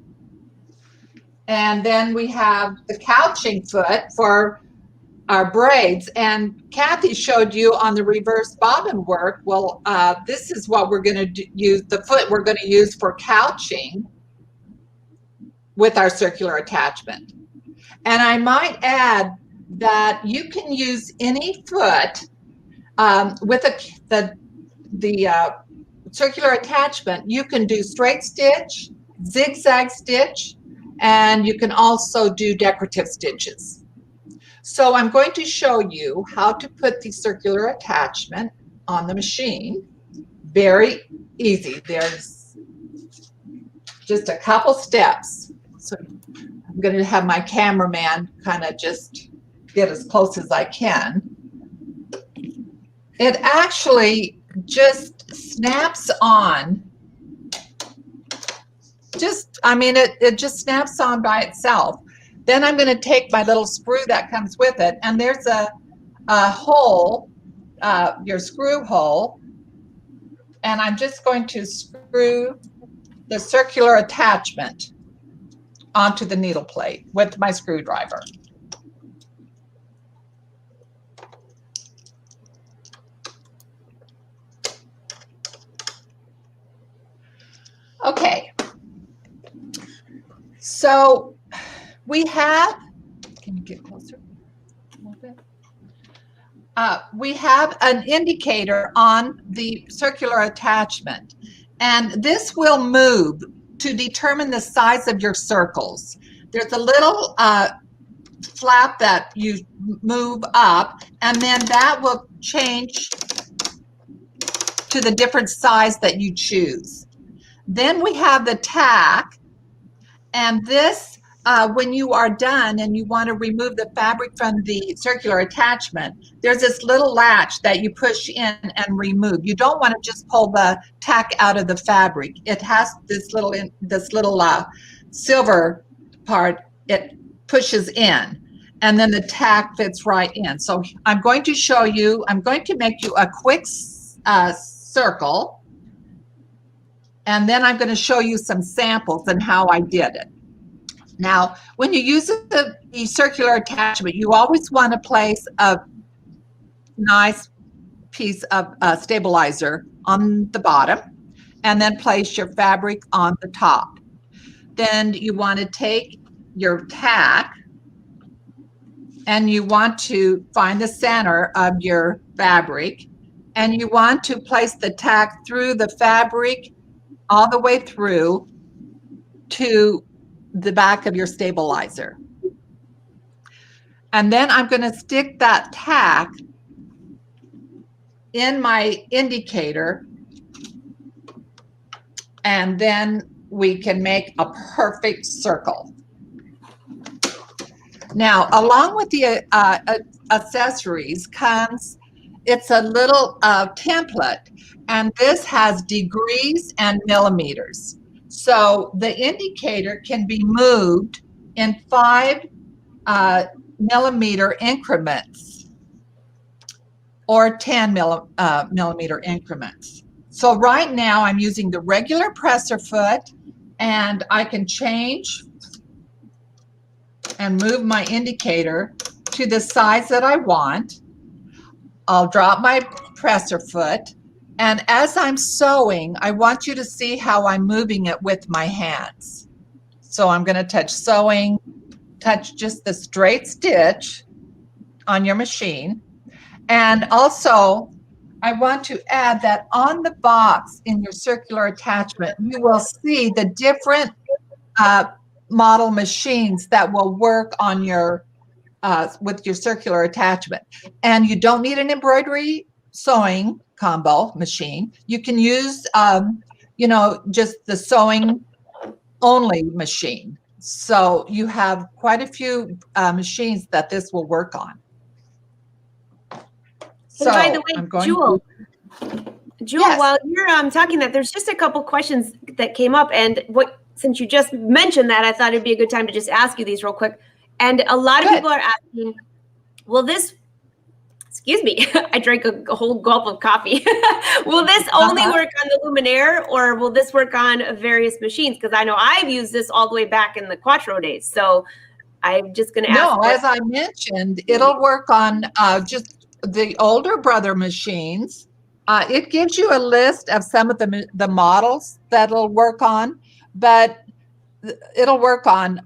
And then we have the couching foot for our braids. And Cathy showed you on the reverse bobbin work. Well, this is what we're going to use, the foot we're going to use for couching with our circular attachment. And I might add that you can use any foot with the circular attachment. You can do straight stitch, zigzag stitch, and you can also do decorative stitches. So I'm going to show you how to put the circular attachment on the machine. Very easy. There's just a couple steps. So I'm going to have my cameraman kind of just get as close as I can. It actually just snaps on. It just snaps on by itself. Then I'm going to take my little screw that comes with it, and there's a hole, your screw hole, and I'm just going to screw the circular attachment onto the needle plate with my screwdriver. Okay, so we have, can you get closer a little bit? We have an indicator on the circular attachment, And this will move to determine the size of your circles. There's a little flap that you move up, and then that will change to the different size that you choose. Then we have the tack, and this, when you are done and you want to remove the fabric from the circular attachment, there's this little latch that you push in and remove. You don't want to just pull the tack out of the fabric. It has this little silver part. It pushes in, and then the tack fits right in. So I'm going to show you. I'm going to make you a quick circle, and then I'm going to show you some samples and how I did it. Now, when you use the circular attachment, you always want to place a nice piece of stabilizer on the bottom, and then place your fabric on the top. Then you want to take your tack, and you want to find the center of your fabric, and you want to place the tack through the fabric all the way through to the back of your stabilizer. And then I'm going to stick that tack in my indicator, and then we can make a perfect circle. Now, along with the accessories comes, it's a little template, and this has degrees and millimeters. So the indicator can be moved in 5 millimeter increments or 10 millimeter increments. So right now I'm using the regular presser foot, and I can change and move my indicator to the size that I want. I'll drop my presser foot, and as I'm sewing, I want you to see how I'm moving it with my hands. So I'm going to touch sewing, touch just the straight stitch on your machine. And also, I want to add that on the box in your circular attachment, you will see the different model machines that will work on your with your circular attachment. And you don't need an embroidery sewing combo machine. You can use, just the sewing only machine. So you have quite a few machines that this will work on. And by the way, Jewell, Yes. while you're talking that, there's just a couple questions that came up, and since you just mentioned that, I thought it'd be a good time to just ask you these real quick. And a lot of people are asking, will this, excuse me, I drank a whole gulp of coffee. Will this only work on the Luminaire, or will this work on various machines? Because I know I've used this all the way back in the Quattro days. So I'm just going to ask. No, as I mentioned, it'll work on just the older brother machines. It gives you a list of some of the models that'll work on, but it'll work on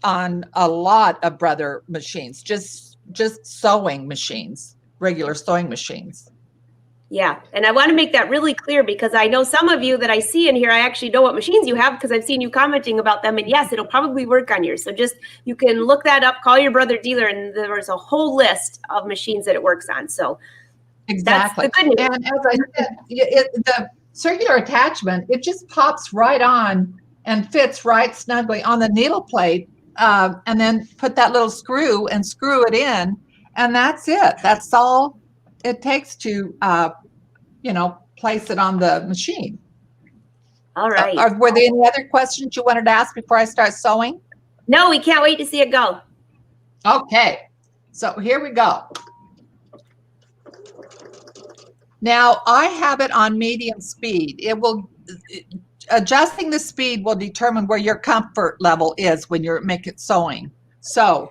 a lot of brother machines, just sewing machines, regular sewing machines. Yeah, and I want to make that really clear, because I know some of you that I see in here, I actually know what machines you have because I've seen you commenting about them. And yes, it'll probably work on yours. So just, you can look that up, call your brother dealer, and there's a whole list of machines that it works on. So exactly. That's the good news. And as I said, the circular attachment, it just pops right on and fits right snugly on the needle plate, and then put that little screw and screw it in, and that's it. That's all it takes to place it on the machine. All right. Were there any other questions you wanted to ask before I start sewing? No, we can't wait to see it go. Okay, so here we go. Now I have it on medium speed. Adjusting the speed will determine where your comfort level is when you're making sewing. So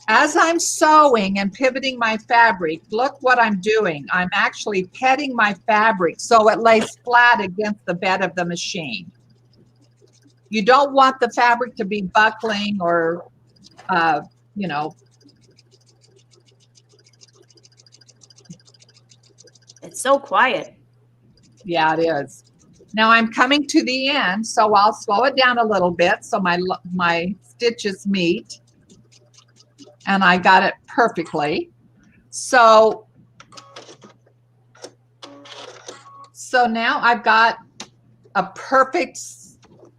as I'm sewing and pivoting my fabric, look what I'm doing. I'm actually petting my fabric so it lays flat against the bed of the machine. You don't want the fabric to be buckling or, It's so quiet. Yeah, it is. Now I'm coming to the end, so I'll slow it down a little bit so my stitches meet. And I got it perfectly. So now I've got a perfect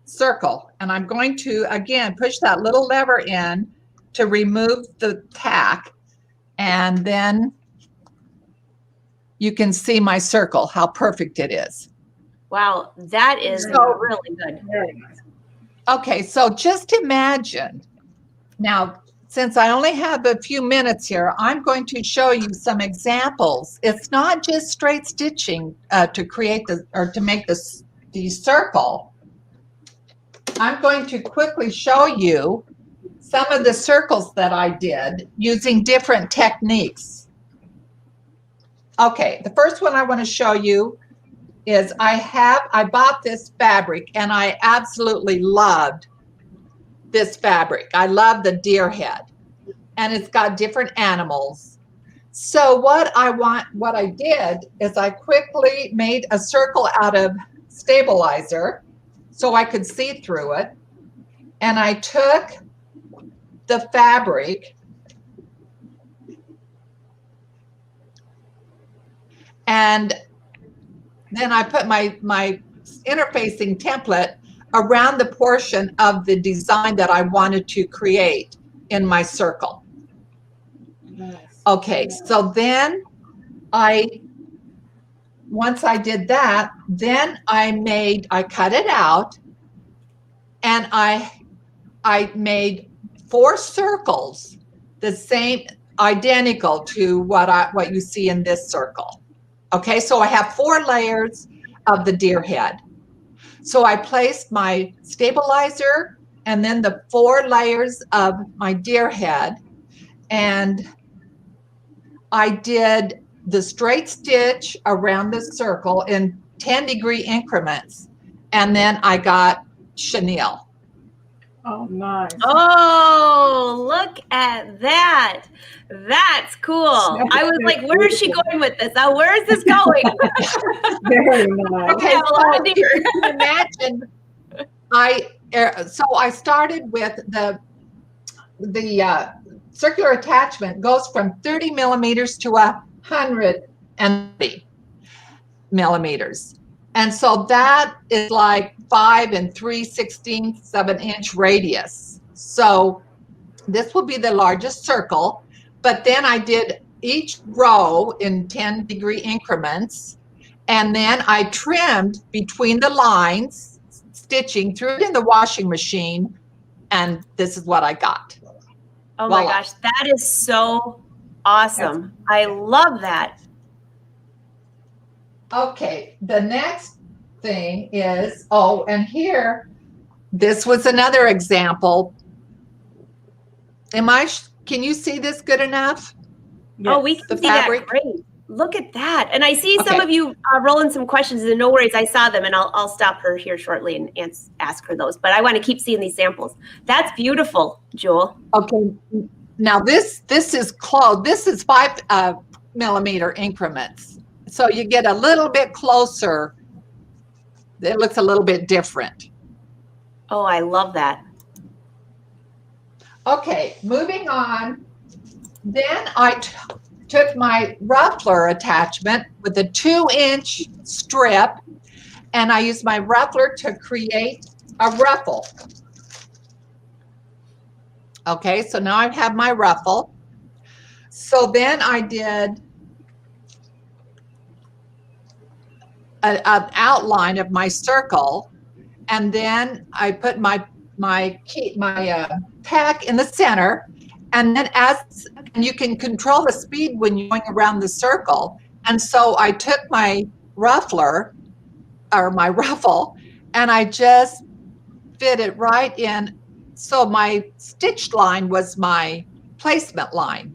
circle, and I'm going to, again, push that little lever in to remove the tack, and then you can see my circle, how perfect it is. Wow, that is So- really good. Very nice. Okay, so just imagine, now, since I only have a few minutes here, I'm going to show you some examples. It's not just straight stitching to create to make the circle. I'm going to quickly show you some of the circles that I did using different techniques. Okay, the first one I want to show you is I bought this fabric and I absolutely loved this fabric. I love the deer head, and it's got different animals. So what I did is I quickly made a circle out of stabilizer so I could see through it. And I took the fabric and then I put my interfacing template around the portion of the design that I wanted to create in my circle. Nice. Okay, so then once I did that, then I cut it out, and I made 4 circles, the same, identical to what you see in this circle. Okay, so I have 4 layers of the deer head. So I placed my stabilizer and then the 4 layers of my deer head, and I did the straight stitch around the circle in 10-degree increments, and then I got chenille. Oh, nice. Oh, look at that. That's cool. I was like, where is she going with this? Where is this going? Very nice. Okay, a lot of so deer. you can imagine, I started with the circular attachment goes from 30 millimeters to 130 millimeters. And so that is like 5 3/16 of an inch radius. So this will be the largest circle, but then I did each row in 10-degree increments. And then I trimmed between the lines, stitching, threw it in the washing machine, and this is what I got. Oh my Voila. gosh, that is so awesome. I love that. Okay, the next thing is, and here, this was another example. Can you see this good enough? Oh, we Yes. can The see fabric? that great. Look at that. And I see some Okay. of you rolling some questions, and no worries, I saw them, and I'll stop her here shortly and ask her those. But I want to keep seeing these samples. That's beautiful, Jewel. Okay, now this is close. This is 5 millimeter increments. So you get a little bit closer. It looks a little bit different. Oh, I love that. Okay, moving on. Then I took my ruffler attachment with a 2-inch strip, and I used my ruffler to create a ruffle. Okay, so now I have my ruffle. So then I did an outline of my circle, and then I put my tack in the center, and then and you can control the speed when you're going around the circle. And so I took my ruffle, and I just fit it right in. So my stitched line was my placement line,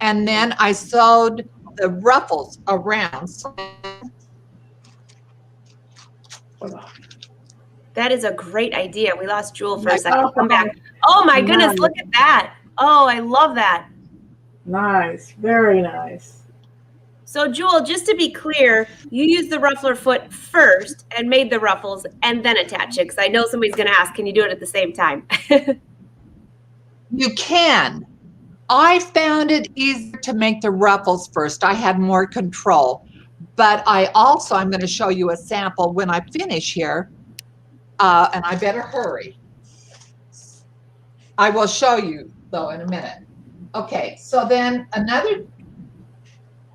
and then I sewed the ruffles around. That is a great idea. We lost Jewel for a Nice. second. Come back. Oh my goodness, Nice. look at that. Oh, I love that. Nice. Very nice. So Jewel, just to be clear, you used the ruffler foot first and made the ruffles and then attach it. Because I know somebody's going to ask, can you do it at the same time? You can. I found it easier to make the ruffles first. I had more control. But I'm going to show you a sample when I finish here. And I better hurry. I will show you, though, in a minute. Okay, so then another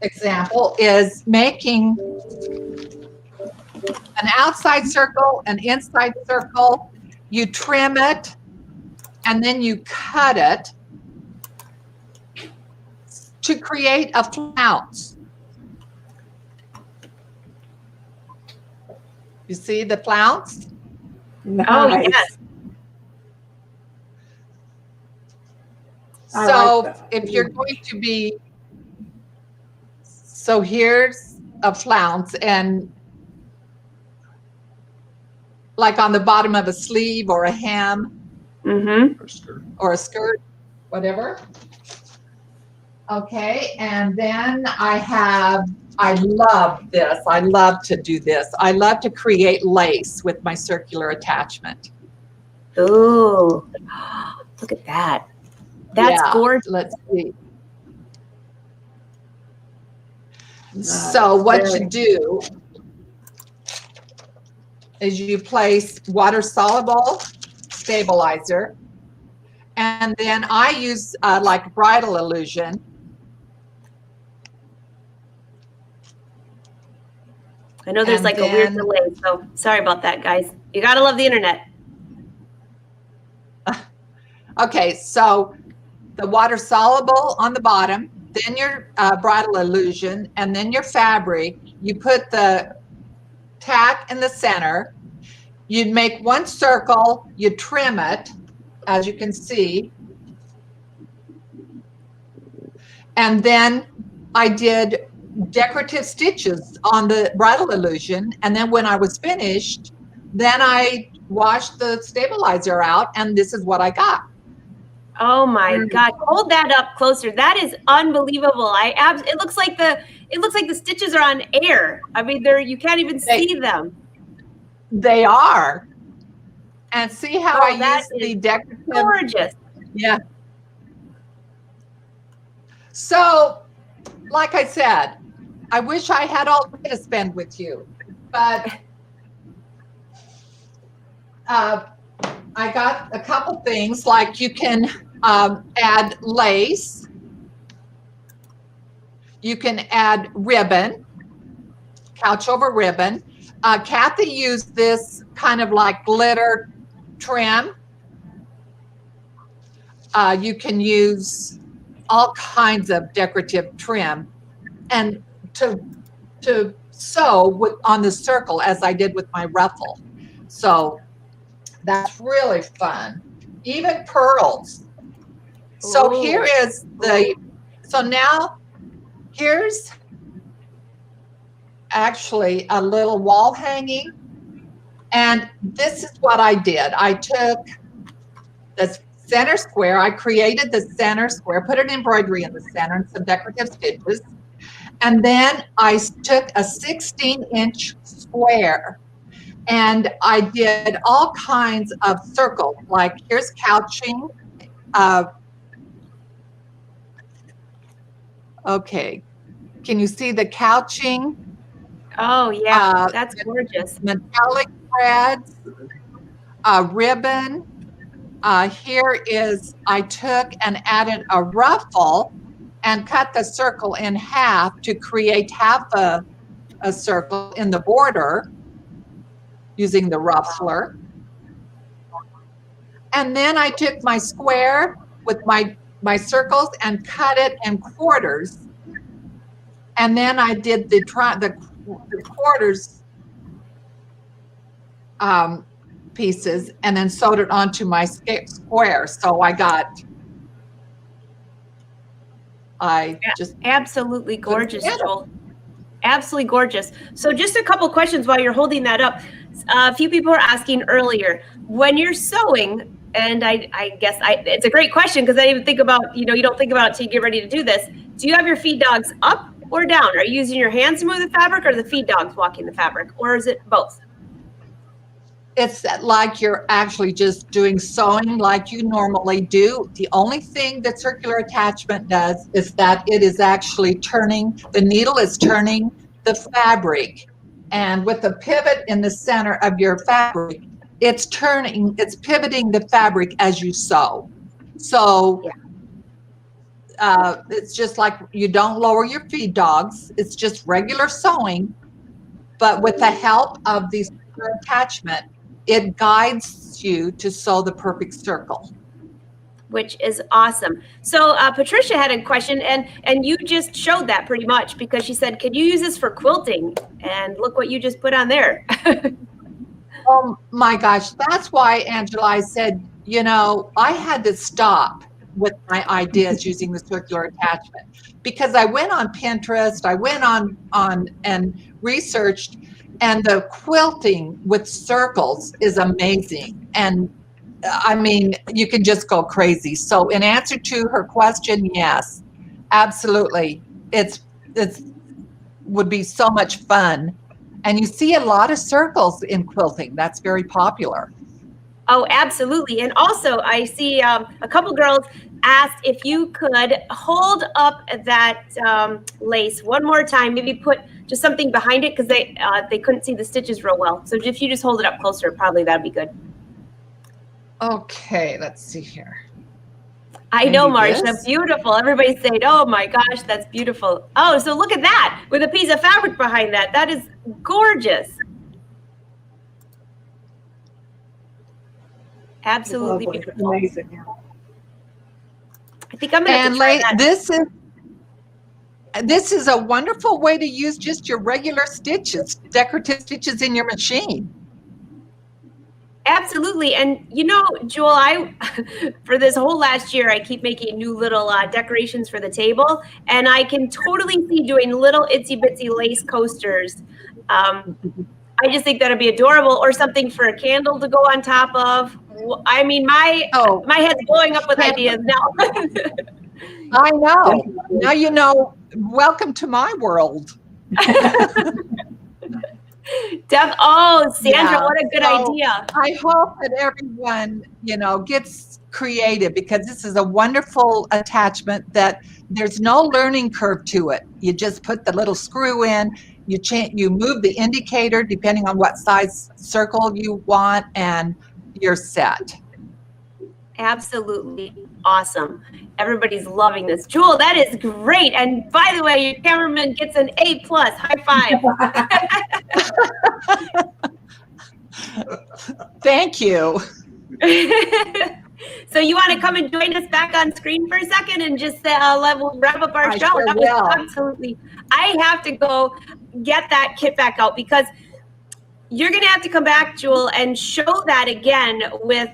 example is making an outside circle, an inside circle. You trim it, and then you cut it to create a flounce. You see the flounce? Nice. Oh, yes. I So like that. if you're going to be, so here's a flounce, and like on the bottom of a sleeve or a hem Mm-hmm. or a skirt, whatever. Okay, and then I love this. I love to do this. I love to create lace with my circular attachment. Ooh, look at that. That's Yeah, gorgeous. let's see. Nice. So what Very you do is you place water soluble stabilizer, and then I use like bridal illusion. I know there's And like a weird then- delay, so sorry about that, guys. You gotta love the internet. Okay, so the water soluble on the bottom, then your bridal illusion, and then your fabric. You put the tack in the center. You'd make one circle, you trim it, as you can see. And then I did decorative stitches on the bridal illusion. And then when I was finished, then I washed the stabilizer out, and this is what I got. Oh my God! Hold that up closer. That is unbelievable. It looks like the stitches are on air. I mean, you can't even see them. They are. And see how Oh, I that use the is decorative. Gorgeous. Yeah. So, like I said, I wish I had all day to spend with you, but I got a couple things, like you can add lace, you can add ribbon, couch over ribbon. Cathy used this kind of like glitter trim. You can use all kinds of decorative trim, and to sew on the circle as I did with my ruffle. So that's really fun. Even pearls. So Ooh. here is so now here's actually a little wall hanging. And this is what I did. I took the center square. I created the center square, put an embroidery in the center and some decorative stitches. And then I took a 16-inch square, and I did all kinds of circles. Like here's couching. Okay, can you see the couching? Oh yeah, that's gorgeous. Metallic threads, ribbon. Here is, I took and added a ruffle and cut the circle in half to create half a circle in the border using the ruffler. And then I took my square with my circles and cut it in quarters. And then I did the quarters pieces and then sewed it onto my square. So just Absolutely gorgeous, Jewel. Absolutely gorgeous. So just a couple questions while you're holding that up. A few people were asking earlier, when you're sewing, and I guess it's a great question because I didn't even think about, you don't think about it till you get ready to do this. Do you have your feed dogs up or down? Are you using your hands to move the fabric, or the feed dogs walking the fabric, or is it both? It's like you're actually just doing sewing like you normally do. The only thing that circular attachment does is that it is actually turning, the needle is turning the fabric. And with the pivot in the center of your fabric, it's pivoting the fabric as you sew. So it's just like you don't lower your feed dogs. It's just regular sewing. But with the help of the circular attachment, it guides you to sew the perfect circle. Which is awesome. So Patricia had a question, and you just showed that pretty much, because she said, could you use this for quilting? And look what you just put on there. Oh my gosh, that's why, Angela, I said, you know, I had to stop with my ideas using the circular attachment, because I went on Pinterest, I went on and researched, and the quilting with circles is amazing. And I mean, you can just go crazy. So in answer to her question, yes, absolutely. It's would be so much fun. And you see a lot of circles in quilting. That's very popular. Oh, absolutely. And also I see a couple girls asked if you could hold up that lace one more time, maybe put just something behind it, because they couldn't see the stitches real well. So if you just hold it up closer, probably that'd be good. Okay, let's see here. I know, Maybe Marsha, this? beautiful. Everybody's saying, oh my gosh, that's beautiful. Oh, so look at that with a piece of fabric behind that. That is gorgeous. Absolutely Lovely. beautiful. Amazing. I think I'm going to try that. This is a wonderful way to use just your regular stitches, decorative stitches in your machine. Absolutely. And you know, Jewel, for this whole last year, I keep making new little decorations for the table, and I can totally see doing little itsy bitsy lace coasters. I just think that'd be adorable, or something for a candle to go on top of. I mean, my head's blowing up with ideas now. I know. Now you know. Welcome to my world. Oh, Sandra, Yeah. what a good idea. I hope that everyone, you know, gets creative, because this is a wonderful attachment that there's no learning curve to it. You just put the little screw in, you move the indicator depending on what size circle you want, and you're set. Absolutely awesome. Everybody's loving this. Jewel, that is great. And by the way, your cameraman gets an A+. High five. Thank you. So you want to come and join us back on screen for a second and just we'll wrap up our show? Sure That will. was absolutely. I have to go get that kit back out, because you're going to have to come back, Jewel, and show that again with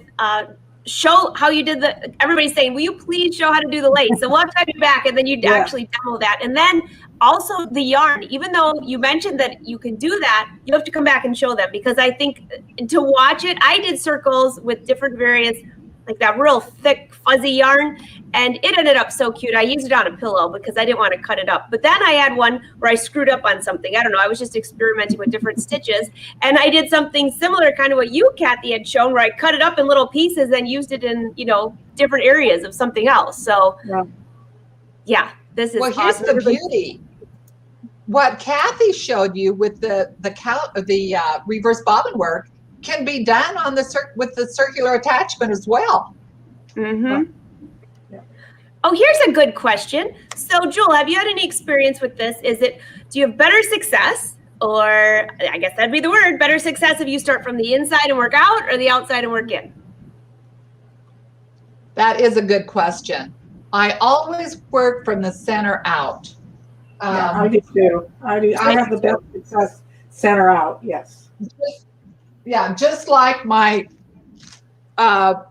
show how you did everybody's saying, will you please show how to do the lace? So we'll have to have you back, and then you'd actually demo that. And then also the yarn, even though you mentioned that you can do that, you have to come back and show them, because I think to watch it, I did circles with different various, like that real thick fuzzy yarn, and it ended up so cute. I used it on a pillow because I didn't want to cut it up. But then I had one where I screwed up on something. I don't know. I was just experimenting with different stitches, and I did something similar, kind of what you, Cathy, had shown, where I cut it up in little pieces and used it in, you know, different areas of something else. So yeah, this is Well, here's awesome. the beauty. What Cathy showed you with the reverse bobbin work can be done on with the circular attachment as well. Mm-hmm. Oh, here's a good question. So, Jewel, have you had any experience with this? Do you have better success, or I guess that'd be the word, better success if you start from the inside and work out, or the outside and work in? That is a good question. I always work from the center out. I do too. I have the best success center out. Yes. Just like my, my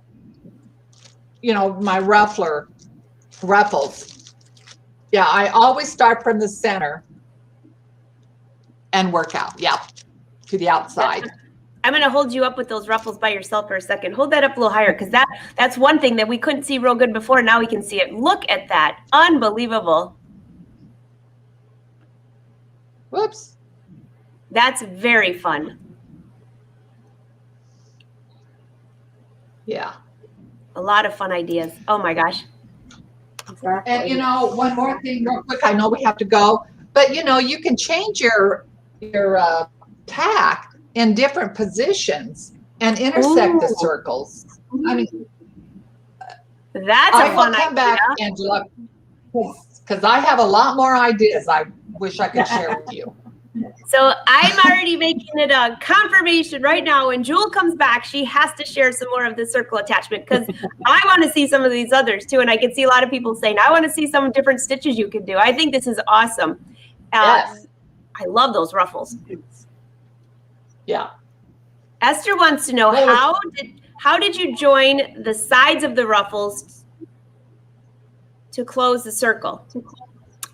ruffles. Yeah, I always start from the center and work out. Yeah, to the outside. I'm going to hold you up with those ruffles by yourself for a second. Hold that up a little higher, because that's one thing that we couldn't see real good before. Now we can see it. Look at that. Unbelievable. Whoops. That's very fun. Yeah. A lot of fun ideas. Oh my gosh. Exactly. And you know, one more thing real quick, I know we have to go, but you know, you can change your tack in different positions and intersect the Ooh. circles. I mean, That's I a will fun come idea. back, Angela, because I have a lot more ideas I wish I could share with you. So I'm already making it a confirmation right now. When Jewell comes back, she has to share some more of the circle attachment because I want to see some of these others too. And I can see a lot of people saying, I want to see some different stitches you can do. I think this is awesome. Yes. I love those ruffles. Yeah. Esther wants to know, Well, how did you join the sides of the ruffles to close the circle?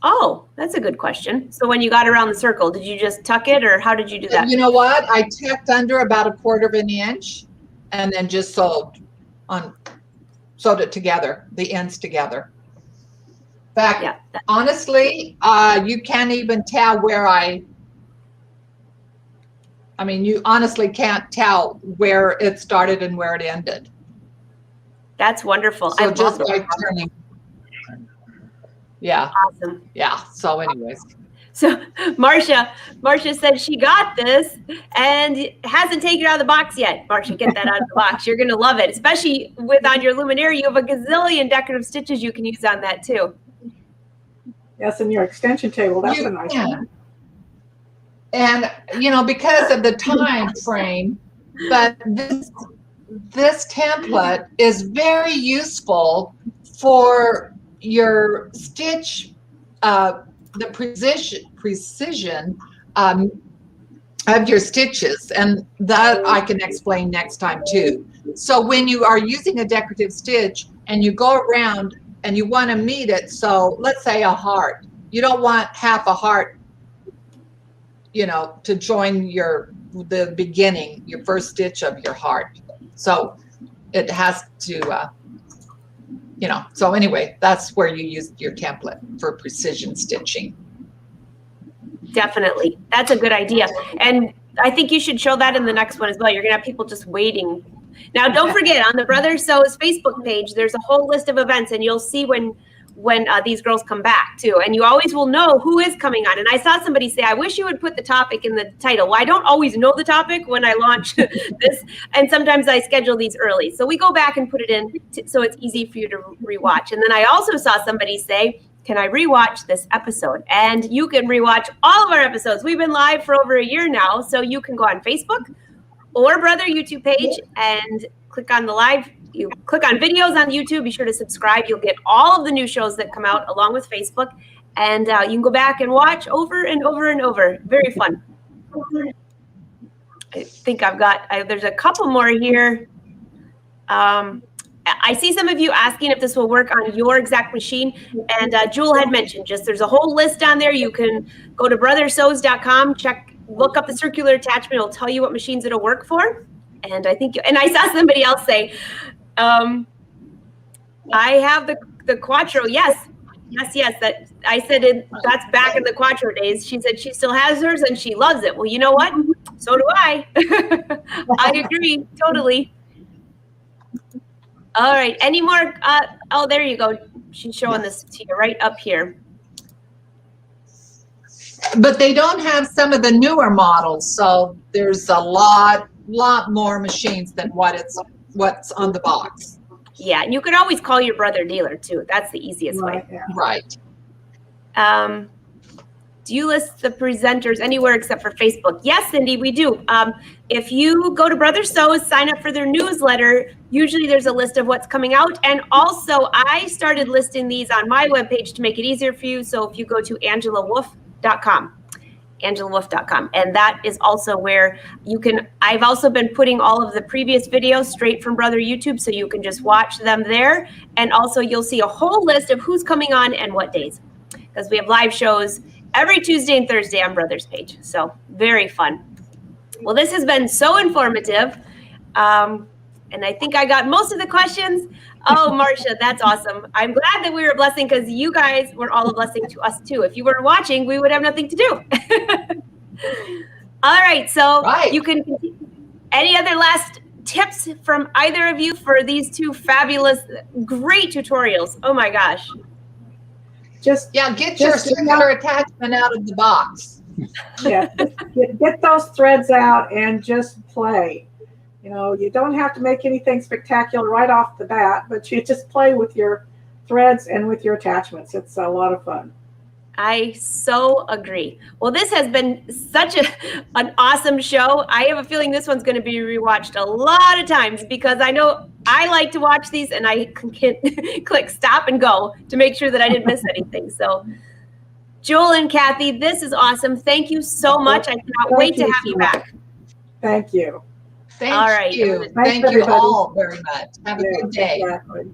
Oh, that's a good question. So when you got around the circle, did you just tuck it or how did you do that? You know what? I tacked under about 1/4 inch and then just sewed it together, the ends together. In fact, Yeah. honestly, you can't even tell where you honestly can't tell where it started and where it ended. That's wonderful. I So love just those. by turning. Yeah. Awesome. Yeah. So anyways. So Marcia said she got this and hasn't taken it out of the box yet. Marcia, get that out of the box. You're going to love it, especially on your luminaire. You have a gazillion decorative stitches you can use on that too. Yes, and your extension table. That's You a nice can. one. And you know, because of the time frame, but this template is very useful for your stitch, the precision of your stitches, and that I can explain next time too. So when you are using a decorative stitch and you go around and you want to meet it, so let's say a heart, you don't want half a heart, you know, to join the beginning, your first stitch of your heart. So it has to, you know, so anyway, that's where you use your template for precision stitching. Definitely. That's a good idea. And I think you should show that in the next one as well. You're going to have people just waiting. Now, don't forget, on the Brothers Sews Facebook page, there's a whole list of events, and you'll see when these girls come back too. And you always will know who is coming on. And I saw somebody say, I wish you would put the topic in the title. Well, I don't always know the topic when I launch this. And sometimes I schedule these early. So we go back and put it in so it's easy for you to rewatch. And then I also saw somebody say, can I rewatch this episode? And you can rewatch all of our episodes. We've been live for over a year now. So you can go on Facebook or Brother YouTube page and click on the live. You click on videos on YouTube. Be sure to subscribe. You'll get all of the new shows that come out along with Facebook. And you can go back and watch over and over and over. Very fun. I think there's a couple more here. I see some of you asking if this will work on your exact machine. And Jewell had mentioned there's a whole list on there. You can go to brothersews.com, look up the circular attachment. It'll tell you what machines it'll work for. And I think, and I saw somebody else say, I have the Quattro. Yes. That I said that's back in the Quattro days. She said she still has hers and she loves it. Well, you know what? So do I. I agree totally. All right. Any more? Oh, there you go. She's showing this to you right up here. But they don't have some of the newer models, so there's a lot more machines than what's on the box. Yeah, and you could always call your brother dealer too. That's the easiest way. Yeah. Right. Do you list the presenters anywhere except for Facebook? Yes, Cindy, we do. If you go to Brother Sews, sign up for their newsletter, usually there's a list of what's coming out. And also, I started listing these on my webpage to make it easier for you. So if you go to angelawolf.com, and that is also where you can, I've also been putting all of the previous videos straight from Brother YouTube, so you can just watch them there. And also you'll see a whole list of who's coming on and what days, because we have live shows every Tuesday and Thursday on Brother's page. So very fun. Well, this has been so informative. And I think I got most of the questions. Oh, Marcia, that's awesome. I'm glad that we were a blessing because you guys were all a blessing to us too. If you weren't watching, we would have nothing to do. All right, so you can, any other last tips from either of you for these two fabulous, great tutorials? Oh my gosh. Get your circular attachment out of the box. Yeah, get those threads out and just play. You know, you don't have to make anything spectacular right off the bat, but you just play with your threads and with your attachments. It's a lot of fun. I so agree. Well, this has been such an awesome show. I have a feeling this one's going to be rewatched a lot of times because I know I like to watch these and I can click stop and go to make sure that I didn't miss anything. So Jewell and Cathy, this is awesome. Thank you so much. I cannot wait to have you back. Thank you. Thank you. Thank you all very much. Have a good day. Exactly.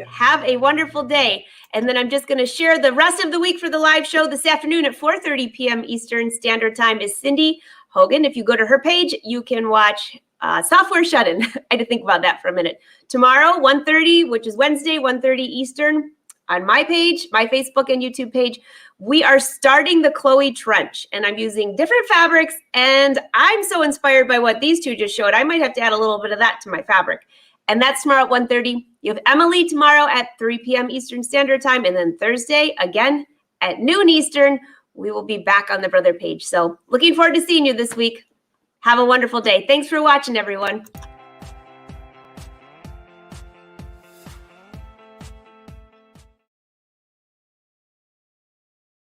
Have a wonderful day. And then I'm just going to share the rest of the week for the live show this afternoon at 4:30 p.m. Eastern Standard Time is Cindy Hogan. If you go to her page, you can watch Software Shut-In. I had to think about that for a minute. Tomorrow, 1:30, which is Wednesday, 1:30 Eastern, on my page, my Facebook and YouTube page, we are starting the Chloe Trench. And I'm using different fabrics. And I'm so inspired by what these two just showed. I might have to add a little bit of that to my fabric. And that's tomorrow at 1:30. You have Emily tomorrow at 3 p.m. Eastern Standard Time. And then Thursday, again, at noon Eastern, we will be back on the Brother page. So looking forward to seeing you this week. Have a wonderful day. Thanks for watching, everyone.